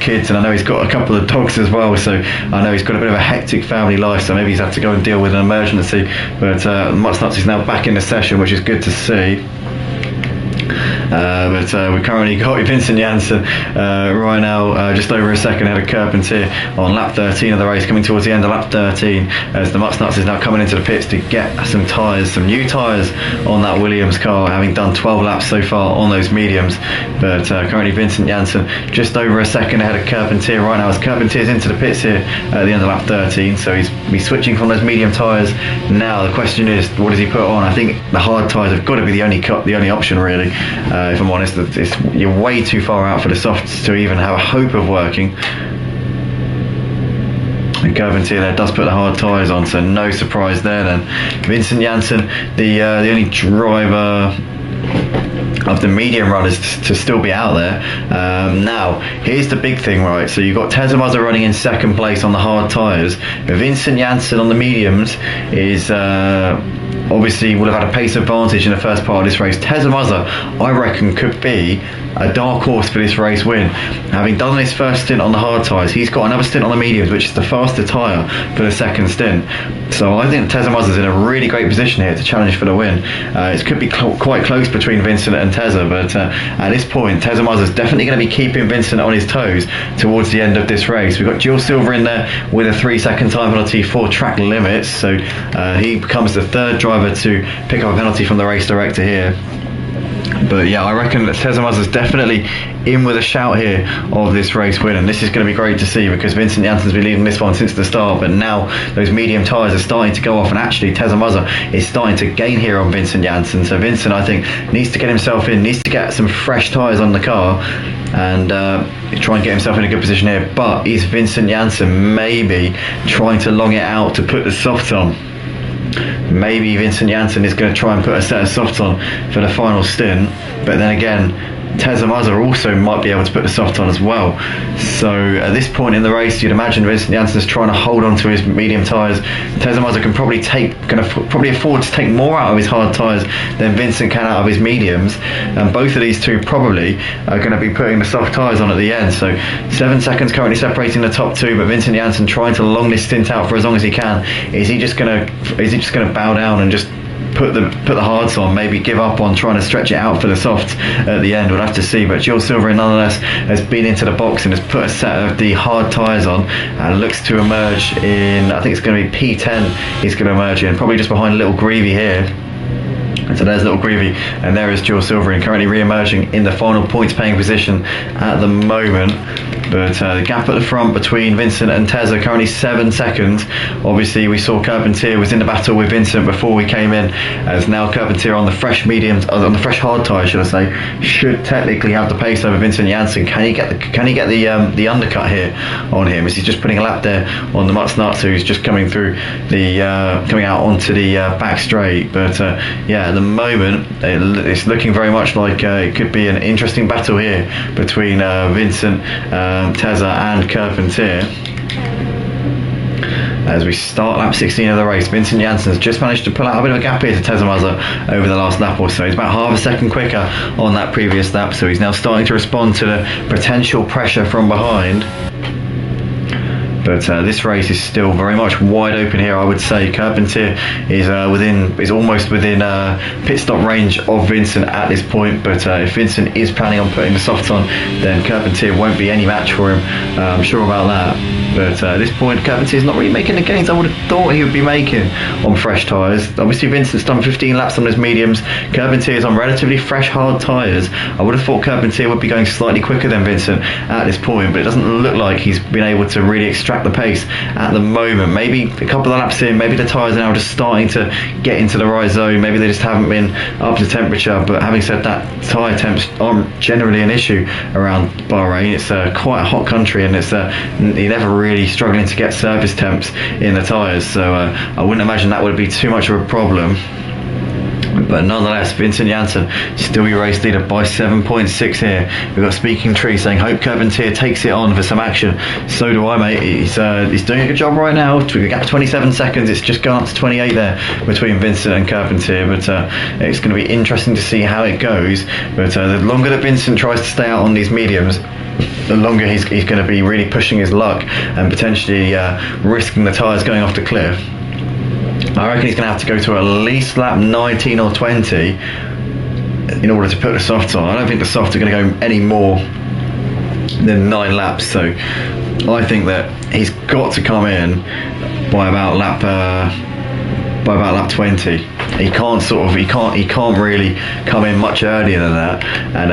kids, and I know he's got a couple of dogs as well. So I know he's got a bit of a hectic family life, so maybe he's had to go and deal with an emergency. But Muttnuts is now back in the session, which is good to see. But we've currently got Vincent Janssen right now just over a second ahead of Carpentier on lap 13 of the race, coming towards the end of lap 13 as the Muttnuts is now coming into the pits to get some new tyres on that Williams car, having done 12 laps so far on those mediums. But currently Vincent Janssen just over a second ahead of Carpentier right now as Carpentier's into the pits here at the end of lap 13, so he's switching from those medium tyres. Now the question is, what does he put on? I think the hard tyres have got to be the only option really. If I'm honest, you're way too far out for the softs to even have a hope of working. And Carpentier there does put the hard tyres on, so no surprise there then. Vincent Janssen, the only driver of the medium runners to still be out there. Now, here's the big thing, right? So you've got Tezemazza running in 2nd place on the hard tyres. Vincent Janssen on the mediums is obviously will have had a pace advantage in the first part of this race. Tezemazza, I reckon, could be a dark horse for this race win. Having done his first stint on the hard tyres, he's got another stint on the mediums, which is the faster tyre for the second stint. So I think Tezemazza's in a really great position here to challenge for the win. It could be quite close between Vincent and Tezza, but at this point, Tezemazza's definitely going to be keeping Vincent on his toes towards the end of this race. We've got Jill Silver in there with a 3-second time penalty for track limits, so he becomes the 3rd driver to pick up a penalty from the race director here. But yeah, I reckon that Tezemazza's definitely in with a shout here of this race win, and this is going to be great to see because Vincent Janssen's been leading this one since the start, but now those medium tyres are starting to go off, and actually Tezemazza is starting to gain here on Vincent Janssen. So Vincent, I think, needs to get himself in, needs to get some fresh tyres on the car and try and get himself in a good position here. But is Vincent Janssen maybe trying to long it out to put the softs on? Maybe Vincent Janssen is going to try and put a set of softs on for the final stint, but then again, also might be able to put the soft on as well. So at this point in the race, you'd imagine Vincent Jansson's trying to hold on to his medium tyres. Can probably afford to take more out of his hard tyres than Vincent can out of his mediums, and both of these two probably are going to be putting the soft tyres on at the end. So 7 seconds currently separating the top two, but Vincent Janssen trying to long this stint out for as long as he can. Is he just going to bow down and just put the hards on, maybe give up on trying to stretch it out for the softs at the end? We'll have to see. But Jules Silverine nonetheless has been into the box and has put a set of the hard tyres on and looks to emerge in, I think it's going to be P10 he's going to emerge in, probably just behind Little Greavy here. And so there's Little Greavy, and there is Jules Silverine currently re-emerging in the final points paying position at the moment. But the gap at the front between Vincent and Tezza currently 7 seconds. Obviously we saw Carpentier was in the battle with Vincent before we came in, as now Carpentier on the fresh mediums, on the fresh hard tyre should I say, should technically have the pace over Vincent Janssen. Can he get the undercut here on him? Is he just putting a lap there on the Mutz Nuts, who's just coming through the coming out onto the back straight? But yeah, at the moment it's looking very much like it could be an interesting battle here between Vincent, Tezza and Carpentier. As we start lap 16 of the race, Vincent Janssen has just managed to pull out a bit of a gap here to Tezza Mazza over the last lap or so. He's about half a second quicker on that previous lap, so he's now starting to respond to the potential pressure from behind. But this race is still very much wide open here, I would say. Carpentier is almost within pit stop range of Vincent at this point. But if Vincent is planning on putting the softs on, then Carpentier won't be any match for him. I'm sure about that. But at this point, Carpentier's not really making the gains I would have thought he would be making on fresh tyres. Obviously, Vincent's done 15 laps on his mediums. Carpentier's on relatively fresh hard tyres. I would have thought Carpentier would be going slightly quicker than Vincent at this point, but it doesn't look like he's been able to really extract the pace at the moment. Maybe a couple of laps in, maybe the tyres are now just starting to get into the right zone. Maybe they just haven't been up to temperature. But having said that, tyre temps aren't generally an issue around Bahrain. It's quite a hot country, and you're never really struggling to get surface temps in the tyres. So I wouldn't imagine that would be too much of a problem. But nonetheless, Vincent Janssen still your race leader by 7.6 here. We've got Speaking Tree saying, hope Carpentier takes it on for some action. So do I, mate. He's doing a good job right now. We got 27 seconds. It's just gone up to 28 there between Vincent and Carpentier. But it's going to be interesting to see how it goes. But the longer that Vincent tries to stay out on these mediums, the longer he's going to be really pushing his luck and potentially risking the tyres going off the cliff. I reckon he's going to have to go to at least lap 19 or 20 in order to put the softs on. I don't think the softs are going to go any more than 9 laps. So I think that he's got to come in by about lap 20. He can't really come in much earlier than that. And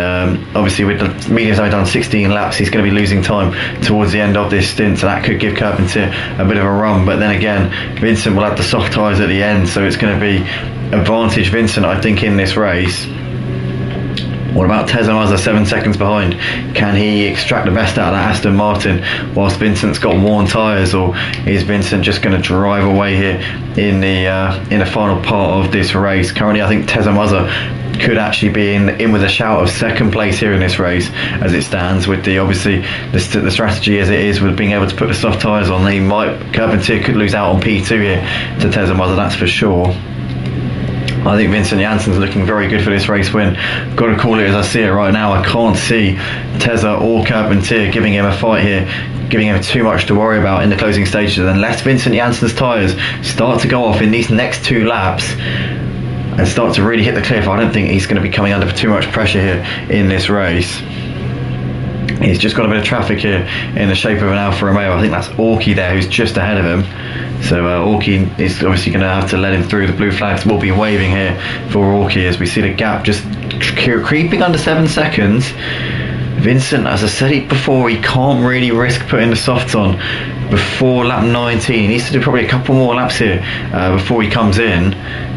obviously with the mediums I've done 16 laps, he's going to be losing time towards the end of this stint, so that could give Carpentier a bit of a run. But then again, Vincent will have the soft tyres at the end, so it's going to be advantage Vincent, I think, in this race. What about Tezza Mazza 7 seconds behind? Can he extract the best out of that Aston Martin whilst Vincent's got worn tyres, or is Vincent just going to drive away here in the final part of this race? Currently, I think Tezza Mazza could actually be in with a shout of second place here in this race as it stands, with the strategy as it is with being able to put the soft tyres on. Carpentier could lose out on P2 here to Tezza Mazza, that's for sure. I think Vincent Janssen's looking very good for this race win. Got to call it as I see it right now. I can't see Tezza or Carpentier giving him a fight here, giving him too much to worry about in the closing stages, unless Vincent Janssen's tyres start to go off in these next 2 laps and start to really hit the cliff. I don't think he's going to be coming under too much pressure here in this race. He's just got a bit of traffic here in the shape of an Alfa Romeo. I think that's Orki there, who's just ahead of him. So Orki is obviously going to have to let him through. The blue flags will be waving here for Orki as we see the gap just creeping under 7 seconds. Vincent, as I said before, he can't really risk putting the softs on before lap 19. He needs to do probably a couple more laps here before he comes in.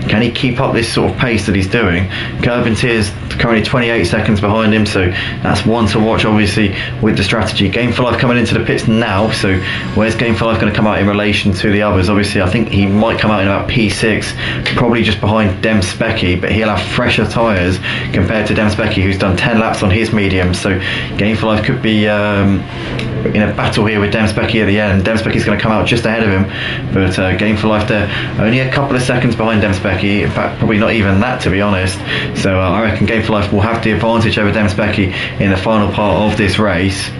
Can he keep up this sort of pace that he's doing? Carpentier's currently 28 seconds behind him, so that's one to watch obviously with the strategy. Game for Life coming into the pits now, so where's Game for Life going to come out in relation to the others? Obviously I think he might come out in about P6, probably just behind Dem Specky, but he'll have fresher tyres compared to Dem Specky, who's done 10 laps on his medium, so Game for Life could be in a battle here with Dem Specky at the end. Dem Specky's going to come out just ahead of him, but Game for Life there only a couple of seconds behind Dem Specky, in fact probably not even that, to be honest. So I reckon Game for Life will have the advantage over Dem Specky in the final part of this race.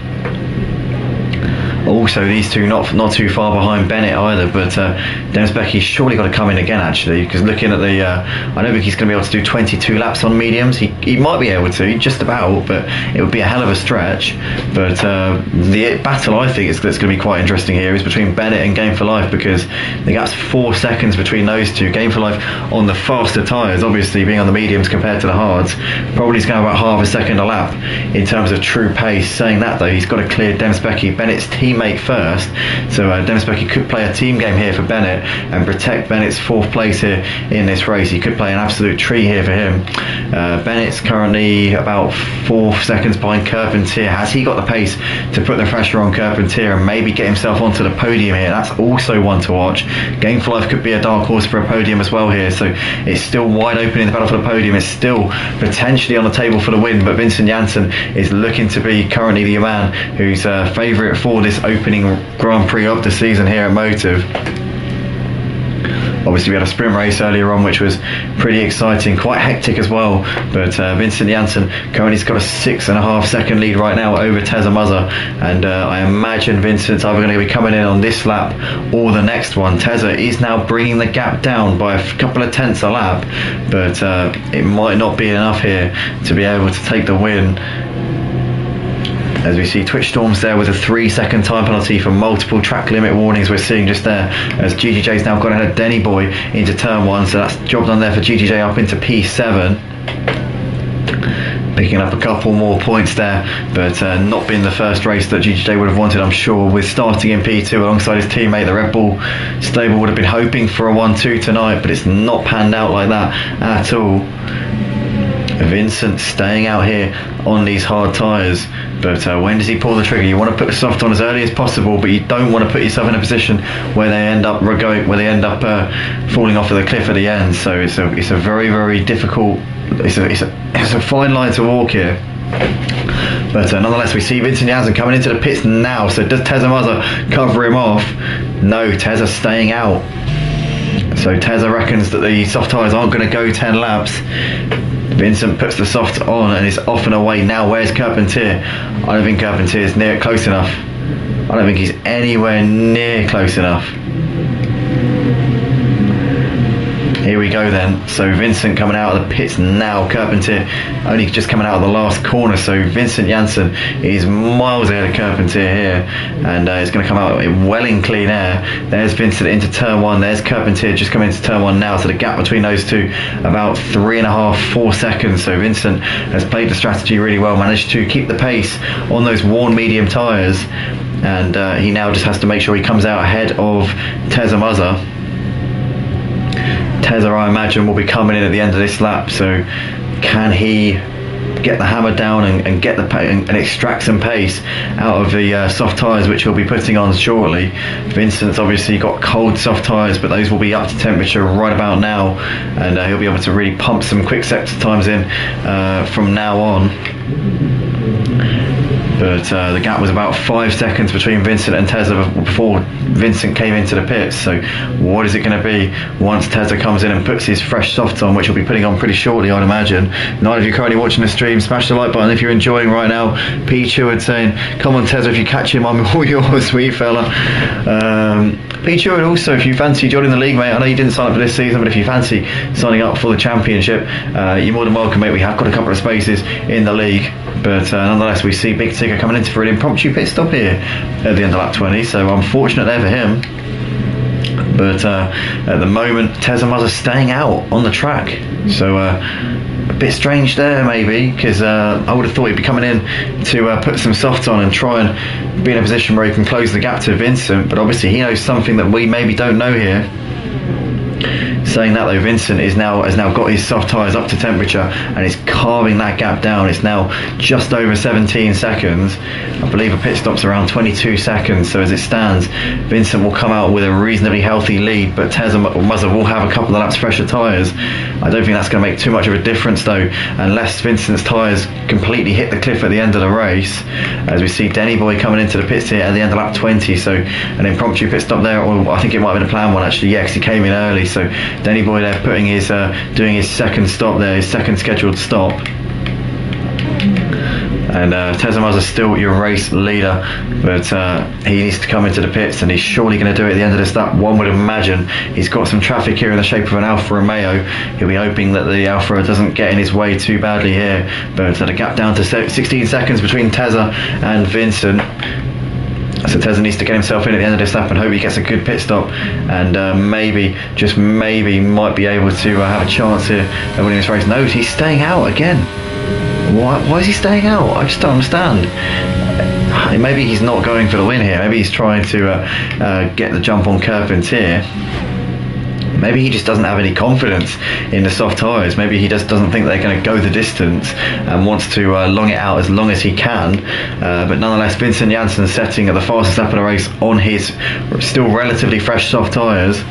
Also, these two not too far behind Bennett either, but Dem Specky's surely got to come in again actually, because looking at the I don't think he's going to be able to do 22 laps on mediums. He might be able to, just about, but it would be a hell of a stretch. But the battle I think that's going to be quite interesting here is between Bennett and Game for Life, because the gap's 4 seconds between those two. Game for Life on the faster tyres, obviously being on the mediums compared to the hards, probably is going to have about half a second a lap in terms of true pace. Saying that though, he's got to clear Dem Specky, Bennett's teammate, first, so Dem Specky could play a team game here for Bennett and protect Bennett's 4th place here in this race. He could play an absolute treat here for him. Bennett's currently about 4 seconds behind Carpentier. Has he got the pace to put the pressure on Carpentier and maybe get himself onto the podium here? That's also one to watch. Game for Life could be a dark horse for a podium as well here, so it's still wide open in the battle for the podium. It's still potentially on the table for the win, but Vincent Janssen is looking to be currently the man who's favourite for this opening Grand Prix of the season here at Motive. Obviously we had a sprint race earlier on which was pretty exciting, quite hectic as well, but Vincent Janssen currently has got a 6.5 second lead right now over Teza Muzza, and I imagine Vincent's either going to be coming in on this lap or the next one. Teza is now bringing the gap down by a couple of tenths a lap, but it might not be enough here to be able to take the win. As we see Twitch Storms there with a 3-second time penalty for multiple track limit warnings we're seeing just there, as GGJ's now gone ahead of Denny Boy into turn 1, so that's job done there for GGJ up into P7. Picking up a couple more points there, but not being the first race that GGJ would have wanted, I'm sure, with starting in P2 alongside his teammate. The Red Bull stable would have been hoping for a 1-2 tonight, but it's not panned out like that at all. Vincent staying out here on these hard tyres, but when does he pull the trigger? You want to put the soft on as early as possible, but you don't want to put yourself in a position where they end up falling off of the cliff at the end. So it's a very, very difficult, it's a fine line to walk here. But nonetheless, we see Vincent Janssen coming into the pits now. So does Teza Muzza cover him off? No, Teza staying out. So Teza reckons that the soft tyres aren't going to go 10 laps. Vincent puts the soft on and is off and away now. Where's Carpentier? I don't think Carpentier is close enough. I don't think he's anywhere near close enough. Here we go then. So Vincent coming out of the pits now. Carpentier only just coming out of the last corner. So Vincent Janssen is miles ahead of Carpentier here, and it's going to come out well in clean air. There's Vincent into turn 1. There's Carpentier just coming into turn 1 now. So the gap between those two about 3.5-4 seconds. So Vincent has played the strategy really well, managed to keep the pace on those worn medium tyres, and he now just has to make sure he comes out ahead of Teza Muzza. Teza, I imagine, will be coming in at the end of this lap, so can he get the hammer down and get the and extract some pace out of the soft tyres which he'll be putting on shortly? Vincent's obviously got cold soft tyres, but those will be up to temperature right about now, and he'll be able to really pump some quick sector times in from now on. But the gap was about 5 seconds between Vincent and Teza before Vincent came into the pits. So what is it going to be once Teza comes in and puts his fresh softs on, which he'll be putting on pretty shortly, I'd imagine. Now, if you're currently watching the stream, smash the like button if you're enjoying right now. P. Cheward saying, come on Teza, if you catch him, I'm all yours, sweet fella. P. Cheward, also, if you fancy joining the league, mate, I know you didn't sign up for this season, but if you fancy signing up for the championship, you're more than welcome, mate. We have got a couple of spaces in the league. But nonetheless, we see Big Tigger coming in for an impromptu pit stop here at the end of lap 20, so I'm fortunate there for him. But at the moment, Teza Muzza staying out on the track, so a bit strange there maybe, because I would have thought he'd be coming in to put some softs on and try and be in a position where he can close the gap to Vincent, but obviously he knows something that we maybe don't know here. Saying that though, Vincent has now got his soft tyres up to temperature and is carving that gap down. It's now just over 17 seconds. I believe a pit stop's around 22 seconds, so as it stands, Vincent will come out with a reasonably healthy lead, but Teza will have a couple of laps fresher tyres. I don't think that's going to make too much of a difference though, unless Vincent's tyres completely hit the cliff at the end of the race, as we see Denny Boy coming into the pits here at the end of lap 20, so an impromptu pit stop there, or I think it might have been a planned one actually, yeah, because he came in early. So Denny Boy there putting his doing his second stop there, his second scheduled stop. And Teza Mazza's still your race leader, but he needs to come into the pits, and he's surely going to do it at the end of this lap, one would imagine. He's got some traffic here in the shape of an Alfa Romeo. He'll be hoping that the Alfa doesn't get in his way too badly here, but the gap down to 16 seconds between Teza and Vincent. So Teza needs to get himself in at the end of this lap and hope he gets a good pit stop, and maybe, just maybe, might be able to have a chance here at winning this race. No, he's staying out again. Why is he staying out? I just don't understand. Maybe he's not going for the win here. Maybe he's trying to get the jump on Carpentier. Maybe he just doesn't have any confidence in the soft tyres. Maybe he just doesn't think they're going to go the distance and wants to long it out as long as he can. But nonetheless, Vincent Janssen setting at the fastest lap of the race on his still relatively fresh soft tyres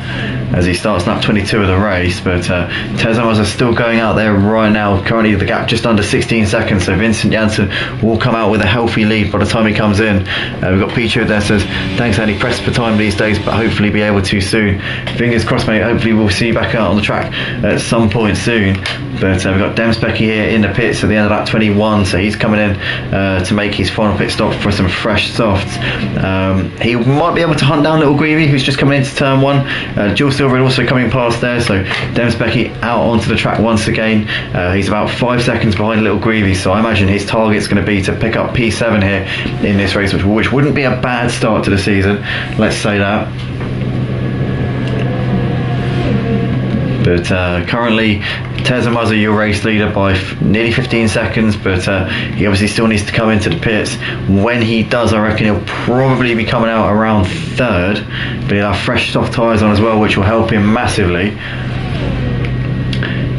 as he starts lap 22 of the race. But Teza Mazza still going out there right now. Currently the gap just under 16 seconds. So Vincent Janssen will come out with a healthy lead by the time he comes in. We've got Pichu there says, thanks Andy, pressed for time these days, but hopefully be able to soon. Fingers crossed mate, hopefully we'll see you back out on the track at some point soon. But we've got Demspecky here in the pits at the end of lap 21, so he's coming in to make his final pit stop for some fresh softs. He might be able to hunt down Little Greavy, who's just coming into turn 1. Jules Silver also coming past there, so Demspecky out onto the track once again. He's about 5 seconds behind Little Greavy, so I imagine his target's going to be to pick up P7 here in this race, which wouldn't be a bad start to the season, let's say that. But currently Teza Mazza your race leader by nearly 15 seconds, but he obviously still needs to come into the pits. When he does, I reckon he'll probably be coming out around 3rd, but he'll have fresh soft tyres on as well, which will help him massively.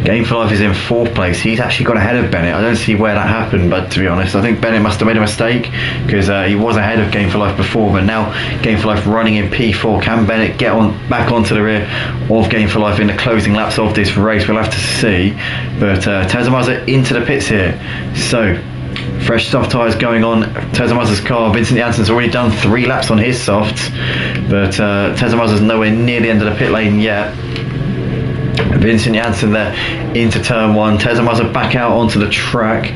Game for Life is in 4th place. He's actually got ahead of Bennett. I don't see where that happened, but to be honest, I think Bennett must have made a mistake, because he was ahead of Game for Life before, but now Game for Life running in P4. Can Bennett get back onto the rear of Game for Life in the closing laps of this race? We'll have to see. But Teza Mazza into the pits here. So fresh soft tyres going on Teza Mazza's car. Vincent Janssen's already done 3 laps on his softs, but Teza Mazza's nowhere near the end of the pit lane yet. Vincent Janssen there into turn 1. Teza Mazza back out onto the track.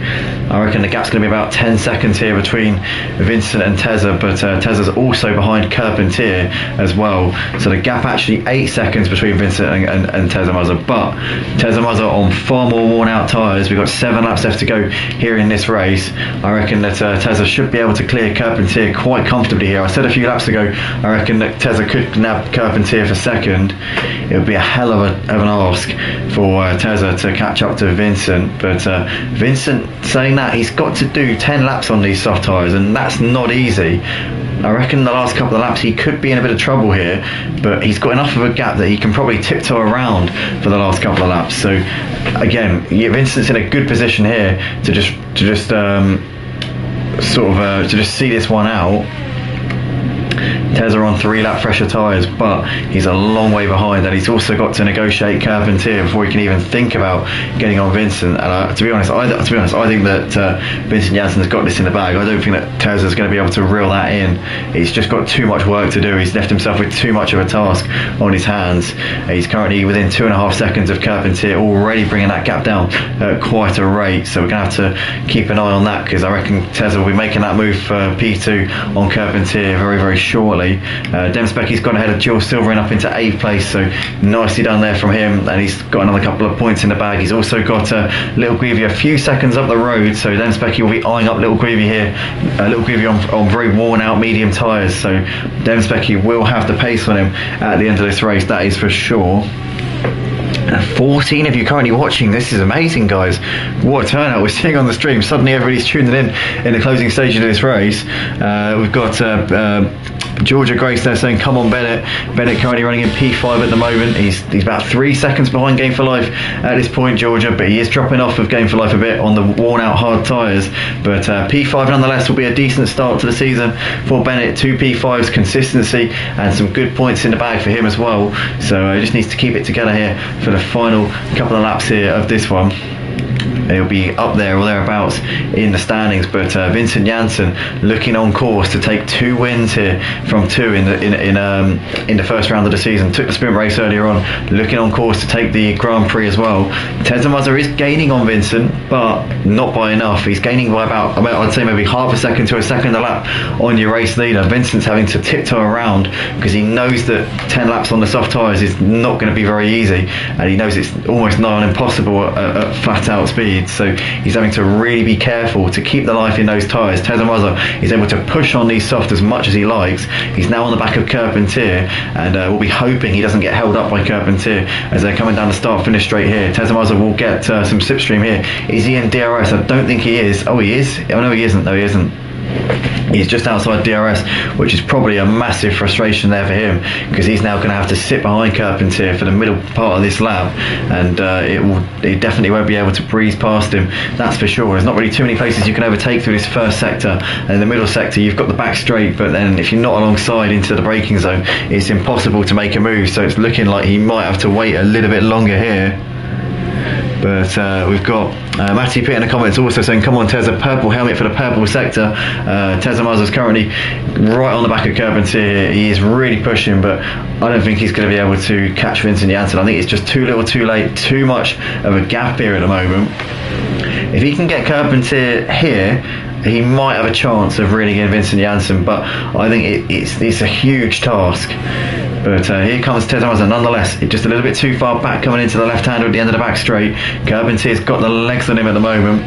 I reckon the gap's going to be about 10 seconds here between Vincent and Teza, but Teza's also behind Carpentier as well. So the gap actually 8 seconds between Vincent and Teza Mazza, but Teza Mazza on far more worn out tyres. We've got 7 laps left to go here in this race. I reckon that Teza should be able to clear Carpentier quite comfortably here. I said a few laps ago, I reckon that Teza could nab Carpentier for 2nd. It would be a hell of an ask for Teza to catch up to Vincent, but Vincent saying that he's got to do 10 laps on these soft tyres, and that's not easy. I reckon the last couple of laps he could be in a bit of trouble here, but he's got enough of a gap that he can probably tiptoe around for the last couple of laps. So again, Vincent's in a good position here to just see this one out. Teza on 3 lap fresher tyres, but he's a long way behind, and he's also got to negotiate Carpentier before he can even think about getting on Vincent. And to be honest, I think that Vincent Janssen's got this in the bag. I don't think that Teza's going to be able to reel that in. He's just got too much work to do. He's left himself with too much of a task on his hands. He's currently within 2.5 seconds of Carpentier, already bringing that gap down at quite a rate. So we're going to have to keep an eye on that, because I reckon Teza will be making that move for P2 on Carpentier very, very shortly. Demspecky's gone ahead of Jules Silver and up into 8th place, so nicely done there from him, and he's got another couple of points in the bag. He's also got Little Greavy a few seconds up the road, so Demspecky will be eyeing up Little Greavy here. Little Greavy on very worn out medium tyres, so Demspecky will have the pace on him at the end of this race, that is for sure. 14 of you currently watching. This is amazing, guys. What a turnout we're seeing on the stream. Suddenly everybody's tuning in the closing stages of this race. We've got Georgia Grace there saying, come on Bennett. Bennett currently running in P5 at the moment. He's about 3 seconds behind Game for Life at this point, Georgia, but he is dropping off of Game for Life a bit on the worn out hard tyres. But P5 nonetheless will be a decent start to the season for Bennett. 2 P5s, consistency and some good points in the bag for him as well. So he just needs to keep it together here for the final couple of laps here of this one. He'll be up there or thereabouts in the standings, but Vincent Janssen looking on course to take 2 wins here from 2 in the first round of the season. Took the sprint race earlier on, looking on course to take the Grand Prix as well. Tezamaza is gaining on Vincent, but not by enough. He's gaining by about, I'd say maybe half a second to a second a lap on your race leader. Vincent's having to tiptoe around because he knows that 10 laps on the soft tyres is not going to be very easy, and he knows it's almost nigh on impossible at flat out speed. So he's having to really be careful to keep the life in those tyres. Tezamaza is able to push on these soft as much as he likes. He's now on the back of Carpentier, and we'll be hoping he doesn't get held up by Carpentier as they're coming down the start finish straight here. Tezamaza will get some slipstream here. Is he in DRS? I don't think he is. Oh, he is? Oh no, he isn't. No, he isn't. He's just outside DRS, which is probably a massive frustration there for him, because he's now going to have to sit behind Carpentier for the middle part of this lap, and it definitely won't be able to breeze past him, that's for sure. There's not really too many places you can overtake through this first sector, and in the middle sector you've got the back straight, but then if you're not alongside into the braking zone, it's impossible to make a move. So it's looking like he might have to wait a little bit longer here. But we've got Matty Pitt in the comments also saying, come on Tezza, purple helmet for the purple sector. Tezamaza's currently right on the back of Carpentier. He is really pushing, but I don't think he's going to be able to catch Vincent Janssen. I think it's just too little too late, too much of a gap here at the moment. If he can get Carpentier here, he might have a chance of really getting Vincent Janssen, but I think it's a huge task. But here comes Tezamaza nonetheless, just a little bit too far back coming into the left hander at the end of the back straight. Carpentier's got the legs on him at the moment.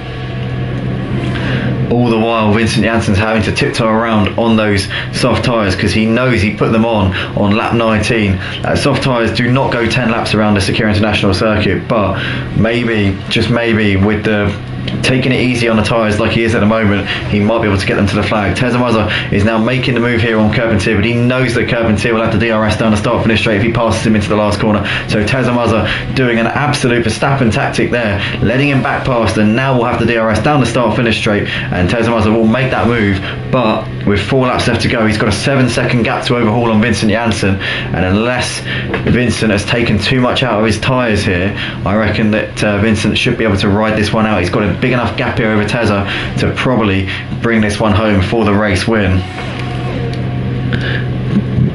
All the while Vincent Janssen's having to tiptoe around on those soft tyres because he knows he put them on lap 19. Soft tyres do not go 10 laps around the Sakhir International Circuit, but maybe, just maybe, with the taking it easy on the tyres like he is at the moment, he might be able to get them to the flag. Tezamaza is now making the move here on Carpentier, but he knows that Carpentier will have the DRS down the start finish straight if he passes him into the last corner. So Tezamaza doing an absolute Verstappen tactic there, letting him back past, and now we'll have the DRS down the start finish straight, and Tezamaza will make that move. But with 4 laps left to go, he's got a 7-second gap to overhaul on Vincent Janssen, and unless Vincent has taken too much out of his tyres here, I reckon that Vincent should be able to ride this one out. He's got a big enough gap here over Tezza to probably bring this one home for the race win.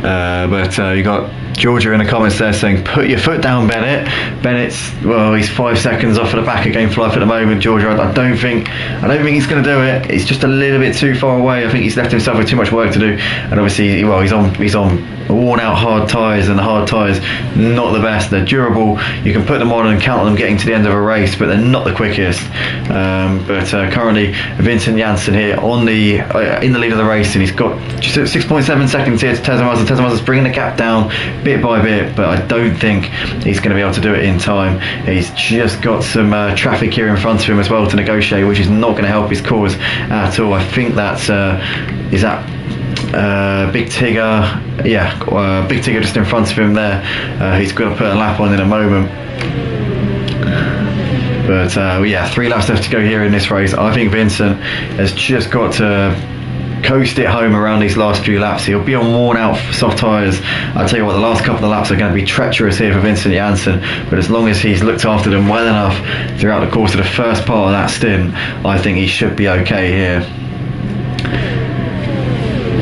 But you got Georgia in the comments there saying, put your foot down, Bennett. Bennett's, well, he's 5 seconds off of the back of Game for Life at the moment, Georgia. I don't think he's going to do it. It's just a little bit too far away. I think he's left himself with too much work to do, and obviously, well, he's on worn out hard tyres, and the hard tyres not the best. They're durable, you can put them on and count on them getting to the end of a race, but they're not the quickest. But currently Vincent Janssen here on the in the lead of the race, and he's got just 6.7 seconds here to Tezamaza. Tezamaza's bringing the gap down bit by bit, but I don't think he's going to be able to do it in time. He's just got some traffic here in front of him as well to negotiate, which is not going to help his cause at all. I think that's Big Tigger, Big Tigger just in front of him there. He's going to put a lap on in a moment. But 3 laps left to go here in this race. I think Vincent has just got to coast it home around these last few laps. He'll be on worn out soft tyres. I'll tell you what, the last couple of laps are going to be treacherous here for Vincent Janssen, but as long as he's looked after them well enough throughout the course of the first part of that stint, I think he should be okay here.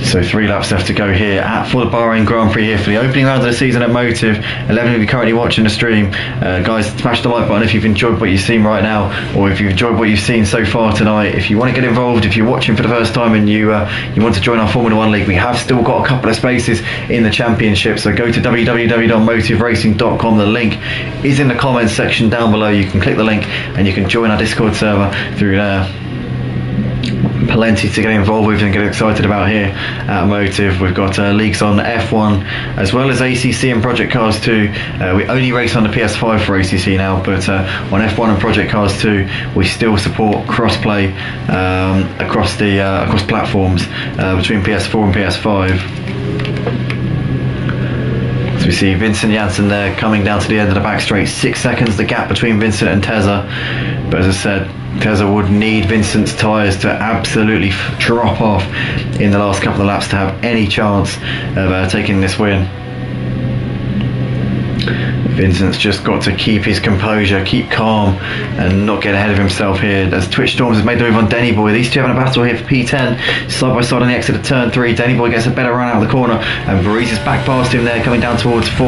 So 3 laps left to go here for the Bahrain Grand Prix here for the opening round of the season at Motive. 11 of you currently watching the stream. Guys, smash the like button if you've enjoyed what you've seen right now, or if you've enjoyed what you've seen so far tonight. If you want to get involved, if you're watching for the first time and you want to join our Formula 1 League, we have still got a couple of spaces in the championship. So go to www.motiveracing.com. The link is in the comments section down below. You can click the link and you can join our Discord server through there. Plenty to get involved with and get excited about here at Motive. We've got leagues on F1 as well as ACC and Project Cars 2. We only race on the PS5 for ACC now, but on F1 and Project Cars 2 we still support cross-play across platforms between PS4 and PS5. So we see Vincent Janssen there coming down to the end of the back straight. 6 seconds the gap between Vincent and Tezza. But as I said, Tezza would need Vincent's tyres to absolutely drop off in the last couple of laps to have any chance of taking this win. Vincent's just got to keep his composure, keep calm, and not get ahead of himself here. As Twitch Storms has made the move on Denny Boy. These two having a battle here for P10, side by side on the exit of turn 3. Denny Boy gets a better run out of the corner, and Varese is back past him there, coming down towards 4.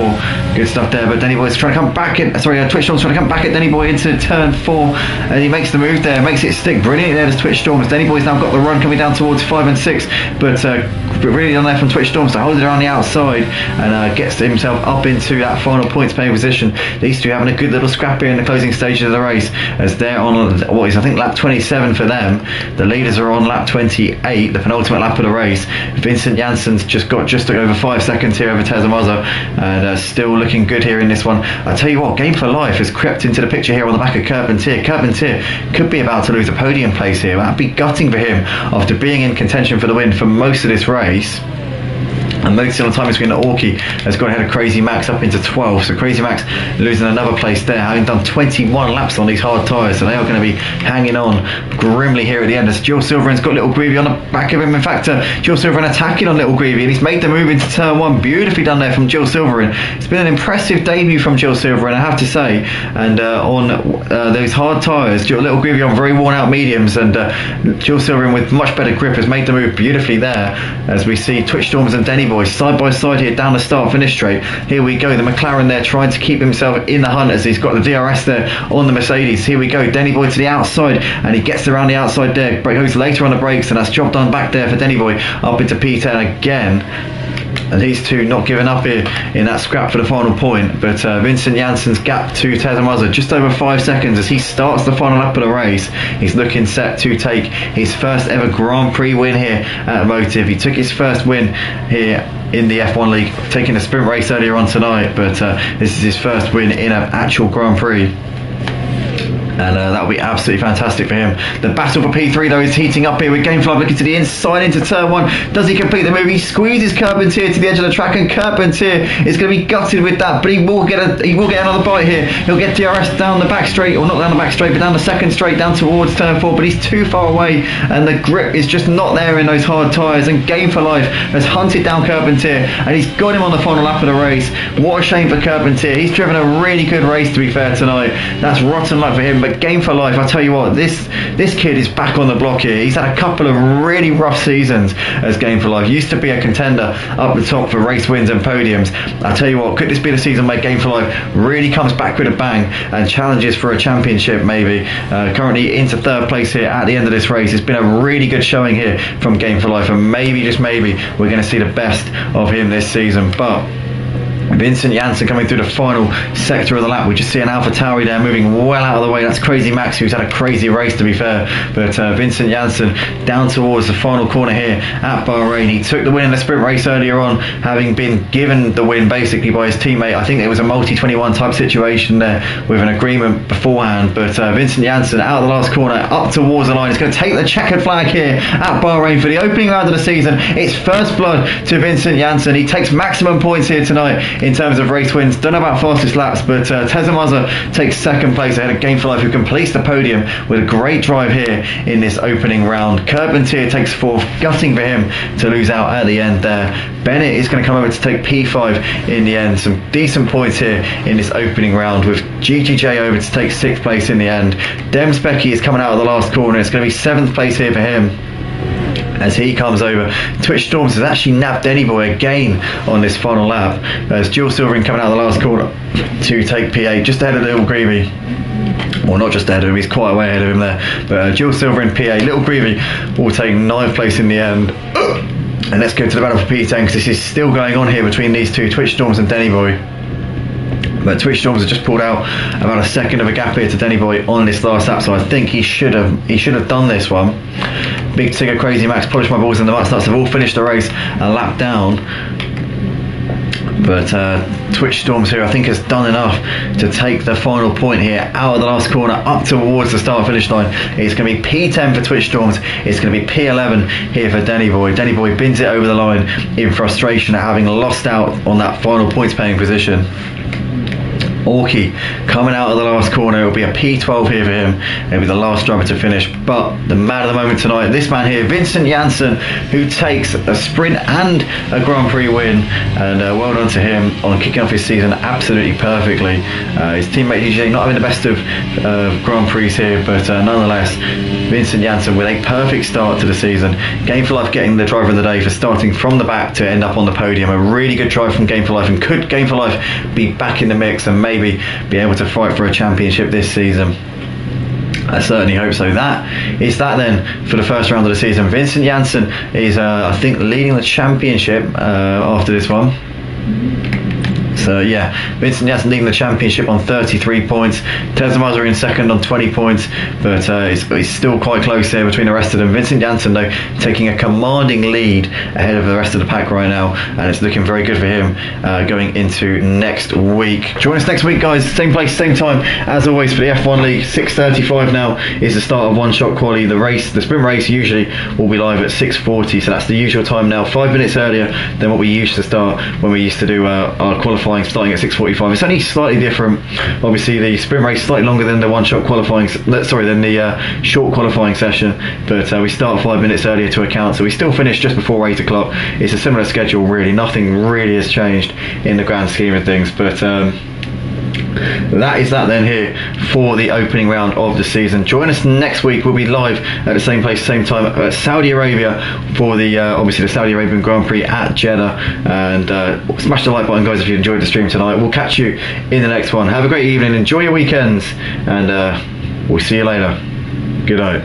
Good stuff there, but Denny Boy's trying to come back in. Twitch Storms trying to come back at Denny Boy into turn 4, and he makes the move there, makes it stick brilliantly there as Twitch Storms. Denny Boy's now got the run coming down towards 5 and 6, but really done there from Twitch Storms to hold it around the outside and gets himself up into that final points pay position. These two having a good little scrap here in the closing stages of the race as they're on what is I think lap 27 for them. The leaders are on lap 28, the penultimate lap of the race. Vincent Janssen's just got just over 5 seconds here over Tezza Mazza, and still looking good here in this one. I tell you what, Game for Life has crept into the picture here on the back of Carpentier. Carpentier could be about to lose a podium place here. That'd be gutting for him after being in contention for the win for most of this race. And most of the time between the Orky has gone ahead of Crazy Max up into 12. So Crazy Max losing another place there, having done 21 laps on these hard tyres. So they are going to be hanging on grimly here at the end. As Jill Silverman's got Little Greavy on the back of him. In fact, Jill Silverman attacking on Little Greavy, and he's made the move into turn 1. Beautifully done there from Jill Silverman. It's been an impressive debut from Jill Silverman, I have to say. And on those hard tyres, Little Greavy on very worn out mediums, and Jill Silverman with much better grip has made the move beautifully there. As we see Twitch Storms and Denny Boy side by side here down the start finish straight. Here we go, the McLaren there trying to keep himself in the hunt as he's got the DRS there on the Mercedes. Here we go, Denny Boy to the outside, and he gets around the outside there, goes later on the brakes, and that's job done back there for Denny Boy up into P10 again. And these two not giving up here in that scrap for the final point. But Vincent Janssen's gap to Tezza Mazza just over 5 seconds as he starts the final lap of the race. He's looking set to take his first ever Grand Prix win here at Motive. He took his first win here in the F1 League, taking a sprint race earlier on tonight, but this is his first win in an actual Grand Prix. And that'll be absolutely fantastic for him. The battle for P3 though is heating up here with Game for Life looking to the inside into turn 1. Does he complete the move? He squeezes Carpentier to the edge of the track, and Carpentier is going to be gutted with that, but he will get another bite here. He'll get DRS down the back straight, or not down the back straight, but down the second straight down towards turn 4, but he's too far away and the grip is just not there in those hard tyres, and Game for Life has hunted down Carpentier and he's got him on the final lap of the race. What a shame for Carpentier. He's driven a really good race, to be fair, tonight. That's rotten luck for him. But Game for Life, I tell you what, this kid is back on the block here. He's had a couple of really rough seasons as Game for Life. Used to be a contender up the top for race wins and podiums. I tell you what, could this be the season where Game for Life really comes back with a bang and challenges for a championship maybe? Currently into 3rd place here at the end of this race. It's been a really good showing here from Game for Life, and maybe, just maybe, we're going to see the best of him this season. But Vincent Janssen coming through the final sector of the lap. We just see an Alpha Tauri there moving well out of the way. That's Crazy Max, who's had a crazy race, to be fair. But Vincent Janssen down towards the final corner here at Bahrain. He took the win in the sprint race earlier on, having been given the win basically by his teammate. I think it was a multi-21 type situation there with an agreement beforehand. But Vincent Janssen out of the last corner, up towards the line. He's going to take the checkered flag here at Bahrain for the opening round of the season. It's first blood to Vincent Janssen. He takes maximum points here tonight in terms of race wins. Don't know about fastest laps, but Tezza Mazza takes 2nd place ahead of Game for Life, who completes the podium with a great drive here in this opening round. Carpentier takes 4th, gutting for him to lose out at the end there. Bennett is going to come over to take P5 in the end. Some decent points here in this opening round, with GGJ over to take 6th place in the end. Dems Becky is coming out of the last corner. It's going to be 7th place here for him as he comes over. Twitch Storms has actually nabbed Denny Boy again on this final lap, as Jill Silverman coming out of the last corner to take P8, just ahead of Little Greavy. Well, not just ahead of him, he's quite a way ahead of him there, but Jill Silverman P8. Little Greavy will take 9th place in the end. And let's go to the battle for P10, because this is still going on here between these two, Twitch Storms and Denny Boy. But Twitch Storms has just pulled out about a second of a gap here to Denny Boy on this last lap, so I think he should have done this one. Big Tigger, Crazy Max, Polish My Balls, and the Mutt Nuts have all finished the race a lap down. But Twitch Storms here, I think, has done enough to take the final point here out of the last corner up towards the start finish line. It's going to be P10 for Twitch Storms. It's going to be P11 here for Denny Boy. Denny Boy bins it over the line in frustration at having lost out on that final points paying position. Orky coming out of the last corner. It'll be a P12 here for him. It'll be the last driver to finish. But the man of the moment tonight, this man here, Vincent Janssen, who takes a sprint and a Grand Prix win. And well done to him on kicking off his season absolutely perfectly. His teammate DJ not having the best of Grand Prix here, but nonetheless, Vincent Janssen with a perfect start to the season. Game for Life getting the driver of the day for starting from the back to end up on the podium. A really good drive from Game for Life, and could Game for Life be back in the mix and maybe be able to fight for a championship this season? I certainly hope so. That is that then for the first round of the season. Vincent Janssen is I think leading the championship after this one. So yeah, Vincent Janssen leading the championship on 33 points. Tesmaza in second on 20 points, but it's still quite close there between the rest of them. Vincent Janssen though taking a commanding lead ahead of the rest of the pack right now, and it's looking very good for him going into next week. Join us next week, guys. Same place, same time as always for the F1 League. 6:35 now is the start of One Shot Quali. The sprint race usually will be live at 6:40, so that's the usual time now. 5 minutes earlier than what we used to start when we used to do our qualifying, starting at 6:45. It's only slightly different. Obviously the sprint race is slightly longer than the one-shot qualifying, than the short qualifying session, but we start 5 minutes earlier to account, so we still finish just before 8 o'clock. It's a similar schedule really. Nothing really has changed in the grand scheme of things, but that is that then here for the opening round of the season. Join us next week. We'll be live at the same place, same time at Saudi Arabia for the obviously the Saudi Arabian Grand Prix at Jeddah. And smash the like button, guys, if you enjoyed the stream tonight. We'll catch you in the next one. Have a great evening, enjoy your weekends, and we'll see you later. Good night.